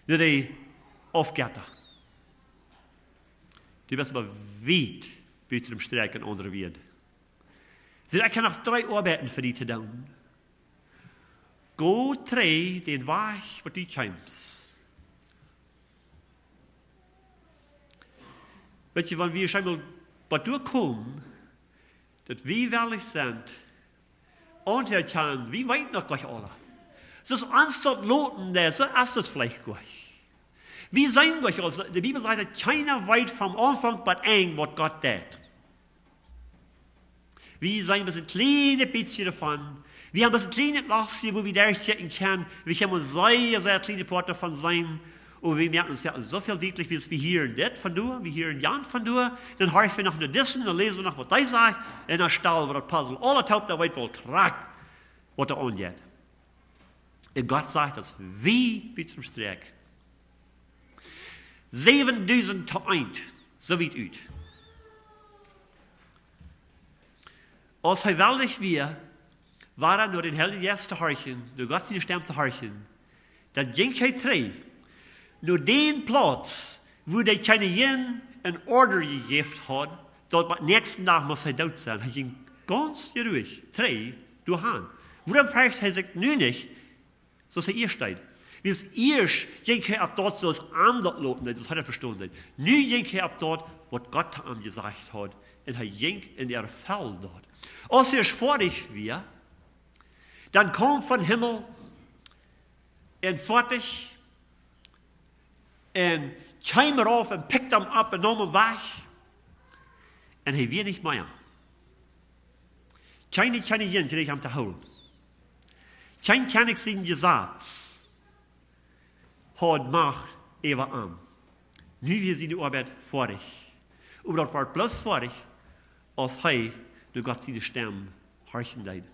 door de afgatter. Die best maar weit buiten de strijken onder de wereld. Ze ik heb nog 3 arbeiden voor die te doen. Go 3 den weg wat die komt. Weet je, wanneer we scheinbar bei durchkommen, dass wir wirklich sind, und er kann, wie weit noch gleich alle. Es ist anstatt Loten, der so ist es vielleicht gleich. Wir sein gleich, also die Bibel sagt, keiner weit vom Anfang bis eng, was Gott tät. Wir sein ein bisschen kleine bisschen davon. Wir haben ein bisschen kleine Lachse, wo wir durchchecken können. Wir haben uns sehr, sehr kleine Porte davon sein. Und wir merken uns ja so viel deutlich, wie wir hier in das von du, wie hier in Jan von du. Dann hören wir noch eine Dissen, dann lesen wir noch, was die sagt. Und dann stellen wir das Puzzle. Alle Tauben der Welt wohl krack, was da angeht. Und Gott sagt, dass wir bis zum Streck 7000 zu 1, so weit uit. Als hij weldig weer, war er door den Heiligen Geist te horchen, door Gott seine Stimme te horchen, dann ging hij terug. Nur den Platz, wo der Koningin ein Order gegeben hat, dort am nächsten Tag muss er dort sein. Er ging ganz ruhig, 3 durchhin. Warum fragt er sich nun nicht, so er ihr steht? Wie es erst ging er ab dort so als Amt loten, das hat er verstanden. Nun ging er ab dort, was Gott ihm gesagt hat, und er ging in der Fall dort. Als er fertig war, dann kommt von Himmel ein fertig, en kwam eraf en pikte hem op en nam hem weg. en hij weer niet meer. Keine jentje die hem te houden. Geen ik zijn gezats. Had macht even aan. Nu wir zijn de arbeid vorig. Und dat wordt bloß vorig, als hij de Gott seine stem horchen deed.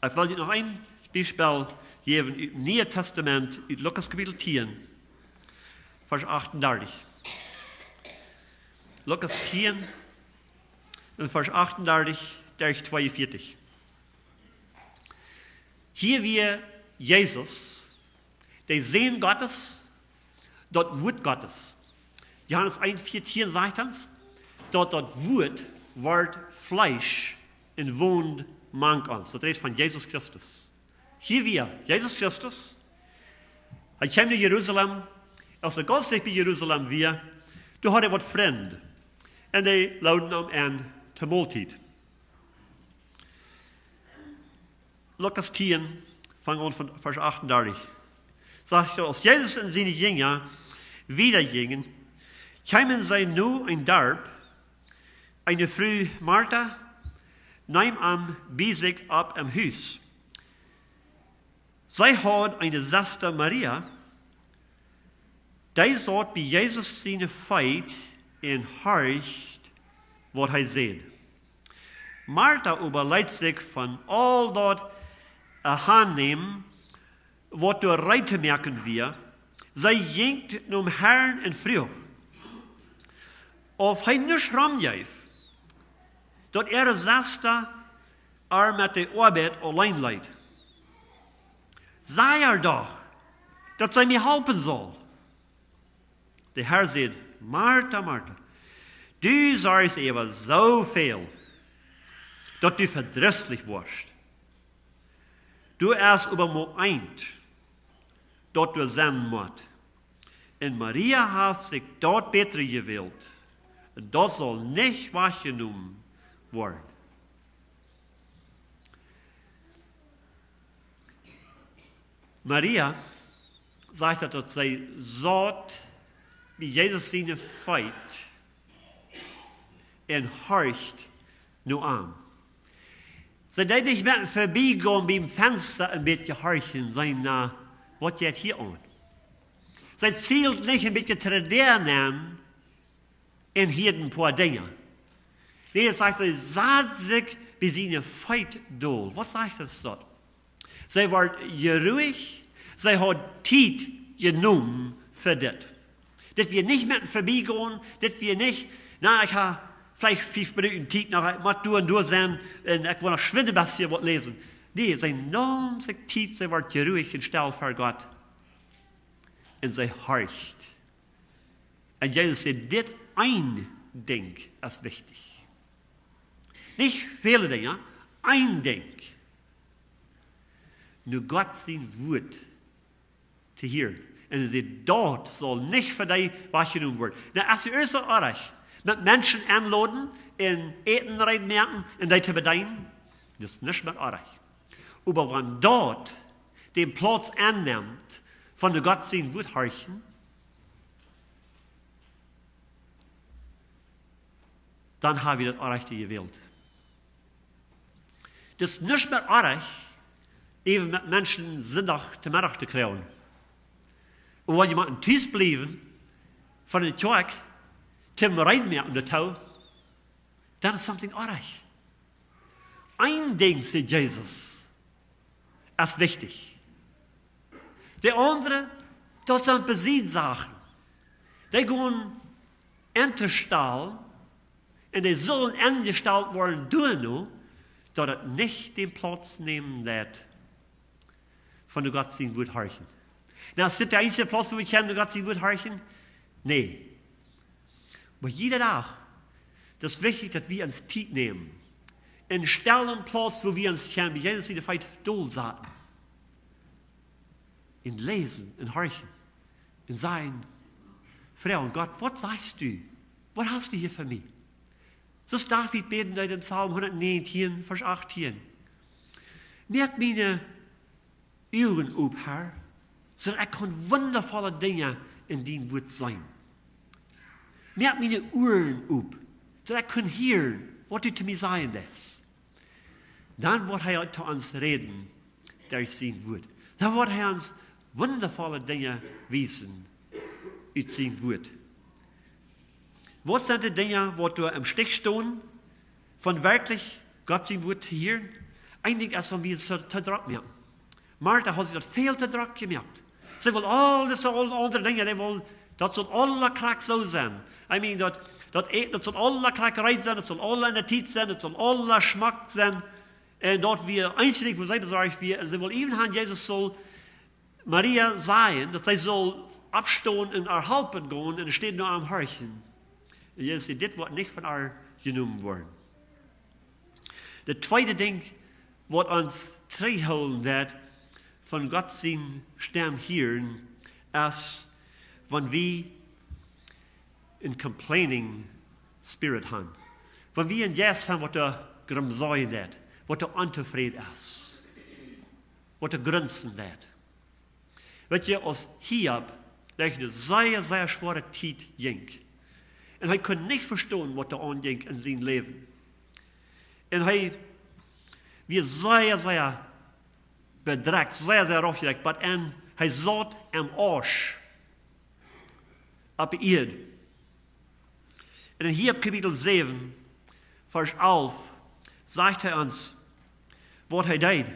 Ik wil je nog een Beispiel geven uit het Nieuwe Testament, uit Lukas kapitel 10, vers 38. Lukas 10, vers 38, vers 42. Hier wir Jesus, der Sehen Gottes, dort Wort Gottes. Johannes 1,14 sagt uns, dort Wort wird Fleisch und wohnt mang uns. Das redet von Jesus Christus. Hier wir, Jesus Christus, hij kwam naar Jeruzalem, als er ganz dicht bij Jeruzalem weer, toen had hij wat vrienden. En die louden hem aan te maaltijd. Lukas 10, fangen an von vers 38. Sagt er, als Jesus en zijn Jünger wieder gingen, kamen zij nu ein Dorp, eine Frau Martha nahm am Bisig ab am Huis. Zij had eine Schwester Maria, die zat bij Jesus zijn feit en horcht wat hij zei. Martha überlegt sich von all dat aannemen, wat door reit te merken wir. Zij jinkt nom Herrn en vroeg, of hij niet ramgeeft, dat Schwester met de arbeid alleen leidt. Sei doch, dat zij mij helpen zal. De Herr zegt, Martha, Martha, du sagst even zoveel, dat du verdrießlich wirst. Du erst über mo eind, dat du sein moet. En Maria hat sich dort beter gewählt. Und das soll nicht wahrgenommen worden. Maria sagt, dass sie sagt, wie Jesus seine Feit en horcht nur an. Sie deed nicht mehr vorbeigehen beim Fenster ein bisschen horchen, sein, was geht hier an? Sie zielt nicht ein bisschen trainieren in hier ein paar Dinge. Nee, das sagt, sie saht sich bei seiner Feit doll. Was sagt das dort? Sie wird ruhig, sie hat Zeit genommen für das. Das wir nicht mehr vorbeigehen, das wir nicht, ich habe vielleicht 5 Minuten Zeit, nach du und du sein, und ich will noch schwinde was hier was lesen. Nee, sie nimmt sich Zeit, sie wird ruhig und still für Gott. Und sie horcht. Und Jesus sagt, das ein Ding ist wichtig. Nicht viele Dinge, ein Ding. Nur Gott sein Wort zu hören. Und er sagt, dort soll nicht für dich wahrgenommen werden. Na, als die erste Ort mit Menschen anladen, in Eten reinmerken, und die zu bedienen, das ist nicht mit Ort. Aber wenn dort den Platz annimmt, von der Gott sein Wort horchen, dann haben wir das Ort gewählt. Das ist nicht mit Ort, even met mensen zondag te middag te krijgen. En wanneer je moet thuis blijven van de kerk, te rijden om de touw, dan is something aardig. Eén ding, zegt Jezus, is wichtig. De andere, dat zijn bezietzaken. Die gaan in te stal, en die zullen ingesteld worden door nu, dat het niet den Platz nemen laat von der Gott sein Wort horchen. Na, ist das der einzige Platz, wo wir können, der Gott sein Wort horchen? Nee. Aber jeder Tag, das ist wichtig, dass wir uns Zeit nehmen. In stillen Platz, wo wir uns können, wie Jesus in der Feit durchsaten. In lesen, in horchen, in sein, Frau und Gott, was sagst du? Was hast du hier für mich? So ist David beten in dem Psalm 119, Vers 18. Merk meine Augen op, Herr, zodat ik kon wondervolle dingen in die Wort zijn. Merk meine Ohren op, dat ik kon hören, wat u zu mir sagen lässt. Dann wird er zu uns reden, durch sein Wort. Dann wird er uns wundervolle Dinge wiesen, uit sein Wort. Was sind die Dinge, wo du im Stich stehen, von wirklich Gott sein Wort zu hören? Eigentlich erst haben wir es zu Druck gemacht. Martha hat sich das viel zu Druck gemacht. Sie will alles andere Dinge, dat soll alle krak zo zijn. I mean, dat eten, dat soll alle krakkerij zijn, dat soll alle in de tijd zijn, dat soll alle smaak zijn. En dat wir einzig, wo zij bezorgd wir, en ze wil even aan Jezus soll Maria sagen, dat zij soll abstoßen en haar helpen gaan, en er steht nur am Horchen. En Jezus zei, dit wordt niet van haar genoemd worden. De tweede ding, wat ons terughouden dat, van God zijn stem hören, is, wenn wir een complaining spirit haben. Wenn wir een jas haben, wat er grumzeuen dat, wat er ontevreden is, wat er grunzen dat. Weet je, als Hiob, dat een zeer, zeer schwere tijd ging. En hij kon niet verstaan wat er aanging in zijn leven. En hij was zeer, zeer bedrekt, zeer, zeer afgedekt, maar hij zat am Arsch. Op de eerd. En in Hiob kapitel 7, vers 11, zegt hij ons wat hij deed.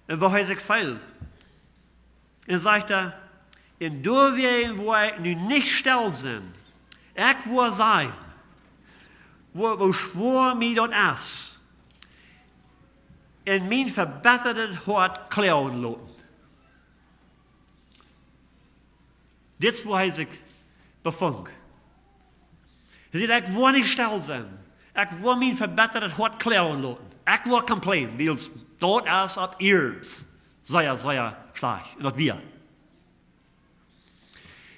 En waar hij zich viel. En zegt hij, en door wie waar ik nu niet stil zijn, ik wil zijn, wo schwor mij dat is, en mijn verbeterde hart klauwen laten. Dit is waar hij zich bevond. Hij zei, ik wil niet stil zijn. Ik wil mijn verbeterde hart klauwen laten. Ik wil complainen, want dat is op eers. Zeer, zeer slecht. En dat weer.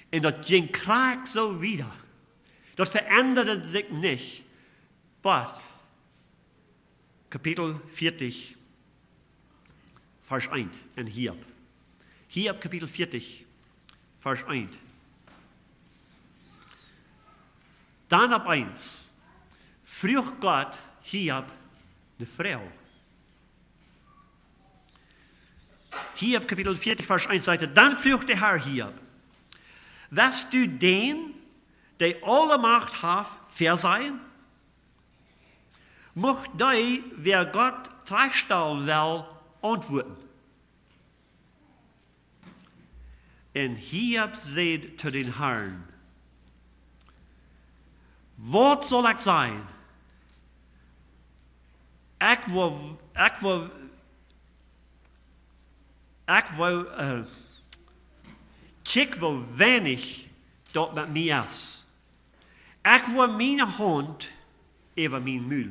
En dat ging kraak zo wieder. Dat veranderde zich niet. Maar, kapitel 40, vers 1 in Hiob. Hiob kapitel 40, vers 1. Dan op 1 vroeg Gott Hiob de Frau. Hiob kapitel 40, vers 1 sagt, dann vroeg de Herr Hiob, was du den, der alle Macht hat, versehen? Mocht die, wer Gott terechtstellen will, antworten. En Hiob zei zu den Herrn, wat zal ik zijn? Ik kijk wel weinig dat met mij is. Ik wil mijn hand over mijn mul.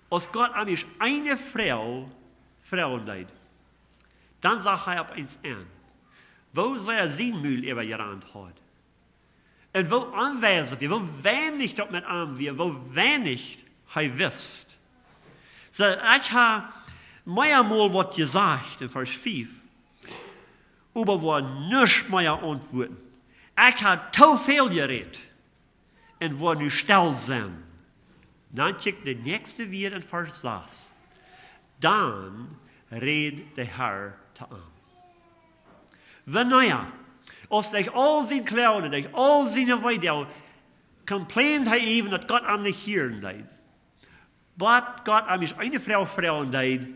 Als Gott an mich eine Frau leidt, dann sagt er op eens aan, wo zij zijn mul über je hand hat. En wo aanwezig wie, wo weinig dat met aan wie, wo weinig hij wist. So, ich habe mir mal was gesagt in Vers 5, aber wo nicht mehr antworten. Ich habe zu viel geredet und wo nu still sein. Dann check de nächste weer in Vers 6. Dan reed de Herr te aan. Wanneer, als durch al zijn klauwen, durch al zijn weidel, complaint hij even dat Gott aan nicht hören deed. But Gott aan mich eine Frau deed,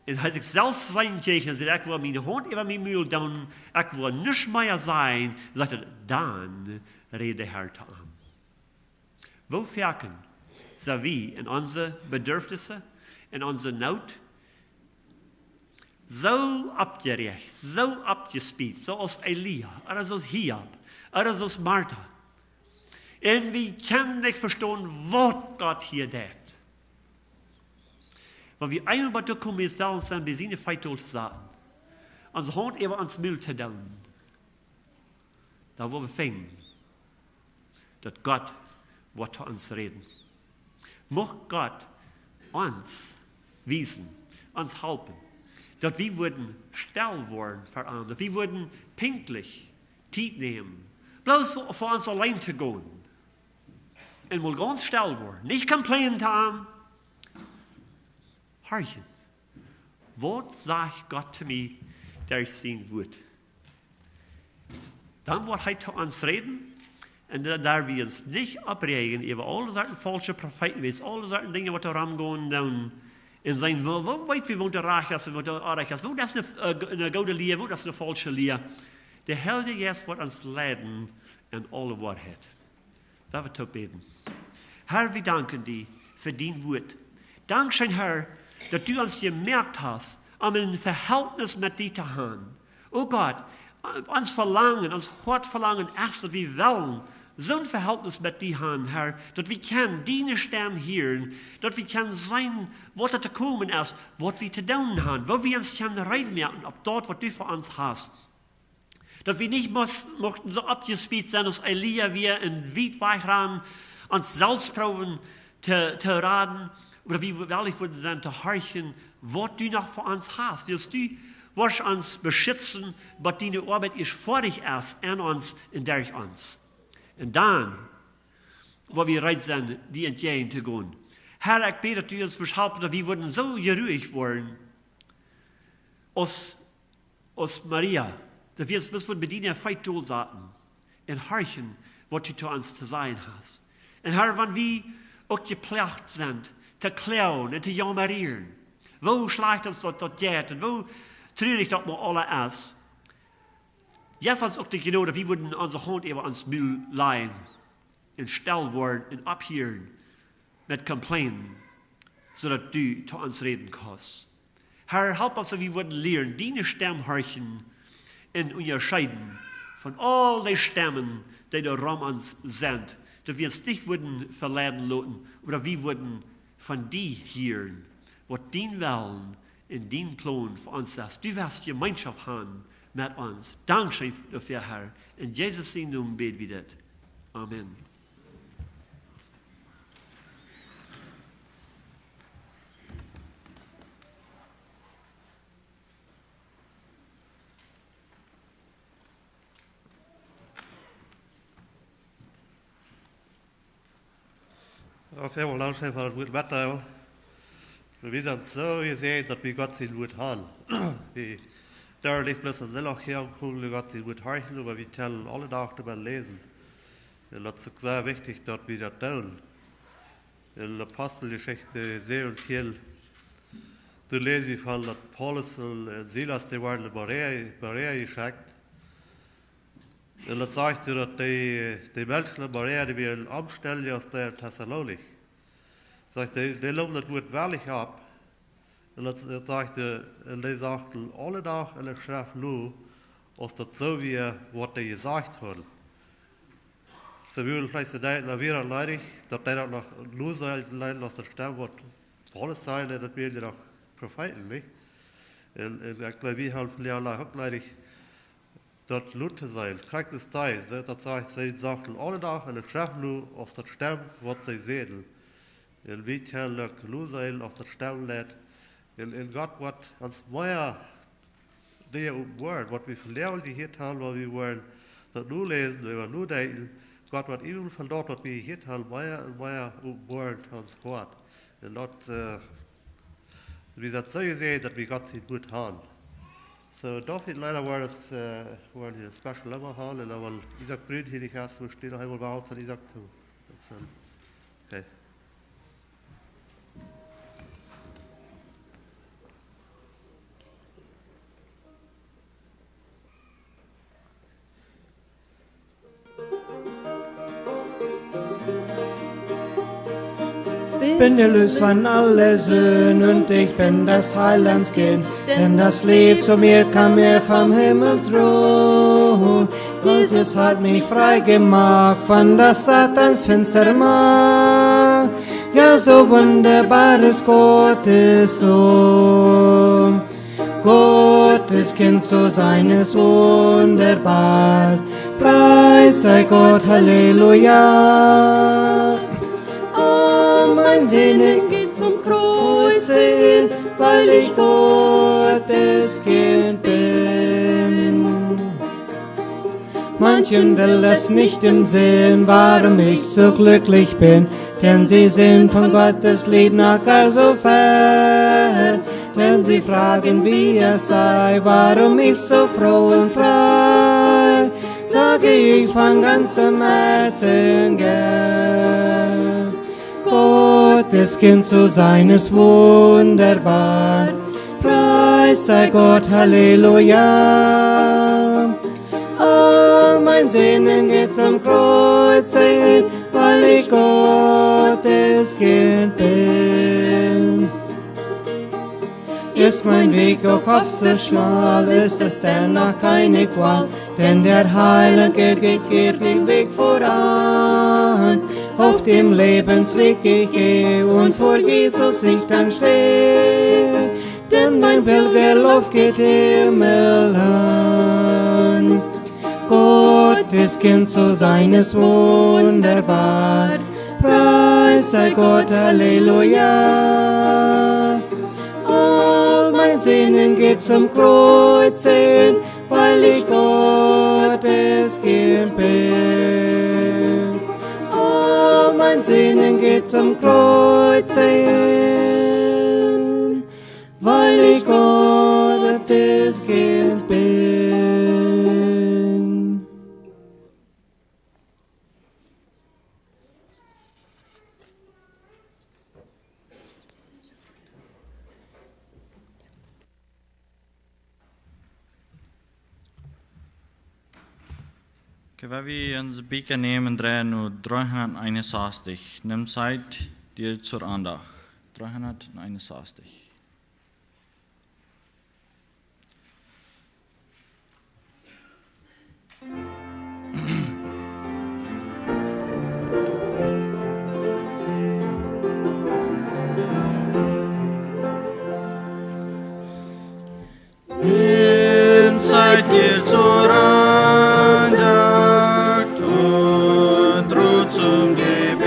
en hij zich zelfs zijn tegen en zei, ik wil mijn hand over mijn muil doen, ik wil niets meer zijn, zegt hij, dan reed de Herr te aan. Wo werken zijn we in onze bedürfnissen, in onze nood, zo opgericht, zo opgespied, zoals Elia, oder zoals Hiob, oder zoals Martha. En we kunnen niet verstaan wat Gott hier deed. Wenn wir einmal bei der kommen, stellen sind wir sind feitol zu sagen. Onze hand über ans Müll zu tun. Da wo wir finden, dass Gott wird zu uns reden. Mocht Gott uns wiesen, uns helfen, dass wir würden still worden für andere, dass wir würden pünktlich Zeit nehmen, bloß für uns allein zu gehen. und will ganz still worden. Nicht complainen haben. Horchen. Was sagt Gott zu mir, der ich sehen wird? Dann wird er zu uns reden. Und da wir uns nicht abregen über alle Sorten falsche Propheten, alle Sorten Dinge, die da rumgehen, dann in sein, wo weit wir wohnen, reich ist, wo das ist, wo das eine gute Lehre, wo das eine falsche Lehre. Der Heilige Geist wird uns leiden in alle Wahrheit. Da wir zu beten. Herr, wir danken dir für dein Wort. Dankeschön, Herr, dass du uns gemerkt hast, um ein Verhältnis mit dir zu haben. Oh Gott, uns verlangen, uns hart verlangen, erst, dass wir wollen, so ein Verhältnis mit dir haben, Herr, dass wir können deine Stimme hören, dass wir können sein, was da zu kommen ist, was wir zu tun haben, wo wir uns können reinmerken, ob dort, was du für uns hast. Dass wir nicht mochten so abgespielt sein, als Elia wir in Wiedweichran uns selbst proben zu raten, oder wie wirklich würden sein, zu horchen, was du noch für uns hast. Willst du uns beschützen, was deine Arbeit ist vor dich erst, an uns und durch uns. Und dann, wo wir bereit sind, die entgegen zu gehen. Herr, ich bete, dass du uns verschalten, dass wir würden so geruhig worden, als Maria, dass wir uns bis von bedienen feit durchsaten und horchen, was du zu uns zu sein hast. Und Herr, wenn wir auch gepflegt sind, zu klauen und zu jammerieren, wo schleicht uns dort geht und wo traurig das mal alle ist. Jedenfalls auch die Genode, wir würden unsere Hand über uns Müll leihen und still werden und abhören mit Complainen, sodass du zu uns reden kannst. Herr, help uns, dass wir würden lernen, deine Stimme horchen und unterscheiden von all den Stimmen, die da um uns sind, dass wir uns nicht würden verleiten lassen, oder wir würden von dir hören, was dein Willen in dein Plan für uns ist. Du wirst Gemeinschaft haben mit uns. Dankeschön dafür, Herr. In Jesus' Namen beten wir das. Amen. Okay, well, langsam van het woord Wetter. We zijn zo gezegd dat we God zijn woord hebben. We daar ligt bloß een zillig hier om God zijn woord harten, maar we tellen alle dagen erbij lezen. En dat is ook sehr wichtig dat we dat doen. In de Apostelgeschichte 17, toen lezen we van dat Paulus en Silas, die waren naar Berea geschickt. En dat zegt dat die mensen in Berea, die weer omstellen als de Thessalonik. Zegt, die lopen het woord wellig op. En dat zegt, en die sagten alle dag in de schrift nu, als dat zo weer wat die gezegd hadden. Ze willen vielleicht naar weer leidig, dat die dat nog nu zijn, als de stem wordt Paulus zei, dat wil je nog profeten, niet? En ik geloof, we hebben ook leidig, dat Lut te zijn. Krijgt het tijd, dat zij sagten alle dag in de schrift nu, als dat stem wat zij zeiden. En wie kan nu zijn, als dat stem leidt. En God wat ons meer die woord, wat we verleden hier hebben, wat we willen dat nu lezen, wat we nu denken, God wat even van dat wat we hier hebben, meer woord ons hoort. En dat, we zijn zo gezegd dat we God zien goed hebben. So, doch in leider war das, waren hier special immer haben, und dann Isaac Brüder hier die erst, wo steht noch einmal bei uns, und Isaac zu. Okay. Bin erlöst von aller Sünden und ich bin des Heilands Kind, denn das Lied zu mir kam mir vom Himmelsthron. Jesus hat mich frei gemacht von das Satans finster Macht. Ja, so wunderbar ist Gottes Sohn. Gottes Kind zu sein ist wunderbar. Preis sei Gott, Halleluja. Mein Sehne geht zum Kreuz hin, weil ich Gottes Kind bin. Manchen will es nicht im Sinn, warum ich so glücklich bin, denn sie sind von Gottes Lieb noch gar so fern. Denn sie fragen, wie es sei, warum ich so froh und frei, sage ich von ganzem Herzen gern. Gottes Kind zu sein ist wunderbar, Preis sei Gott, Halleluja. All mein Sehnen geht zum Kreuz hin, weil ich Gottes Kind bin. Ist mein Weg auch oft so schmal, ist es dennoch keine Qual, denn der Heilige geht den Weg voran. Auf dem Lebensweg ich gehe und vor Jesus ich dann stehe, denn mein Pilgerlauf geht Himmel an. Gottes Kind zu sein ist wunderbar, Preis sei Gott, Halleluja. All mein Sehnen geht zum Kreuz hin, weil ich Gottes Kind bin. All mein Sehnen geht zum Kreuz hin, weil ich Gottes Kind bin. Wenn wir uns Bücher nehmen, drehen nur 361. Nimm Zeit dir zur Andacht. 361. Nimm Zeit dir zur Andacht und Ruhe zum Gebet.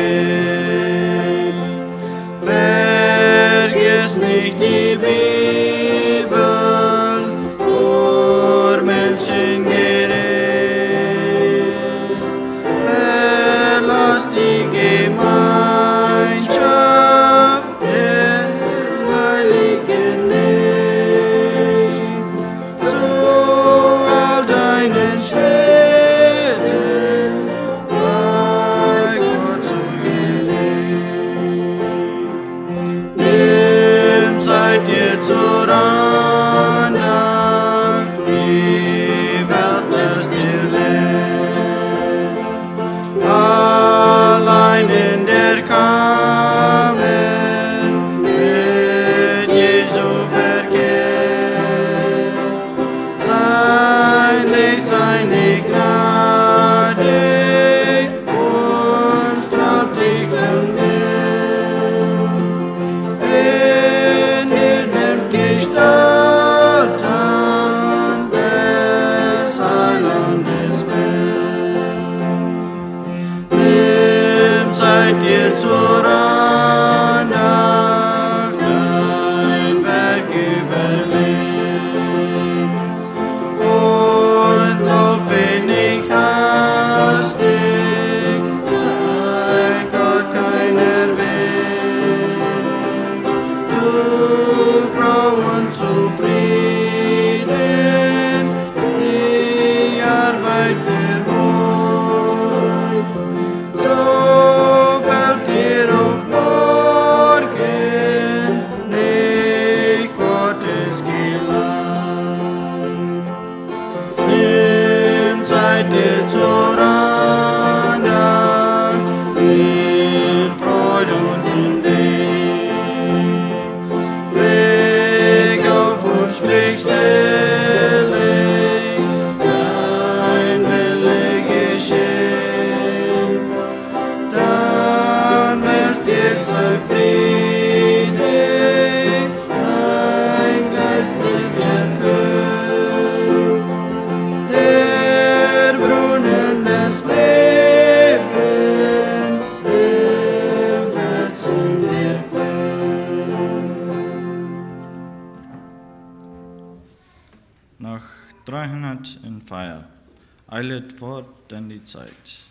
Vergiss nicht die Bibel vor Menschen geredet. Verlass die Gemeinschaft der Heiligen nicht. Zu all deinen Schritten bei Gott zu gelegen. Nimm Zeit dir zur Andacht, die Welt lässt dir leer. Allein in der Kammer mit Jesu verkehrt. Sein Licht, seine Gnade und strahlt dich dann in den Gestalt an des Heilandes Bild. Nimm Zeit dir zur Andacht, dein Werk überleg und laufe nicht hastig, sei Gott keiner Weg. Du Frauen zufrieden, die Arbeit verwohnt, so fällt dir auch morgen nicht Gottes Geleit. Nimm Zeit dir zur Andacht, in Freude und in Demut. Weg auf und sprich stille, dein Wille geschehen. Dann wirst dir sei Friede, sein Geist wird erfüllt. Der Brunnen des Lebens im Herzen dir Nach 304. eilet fort in die Zeit.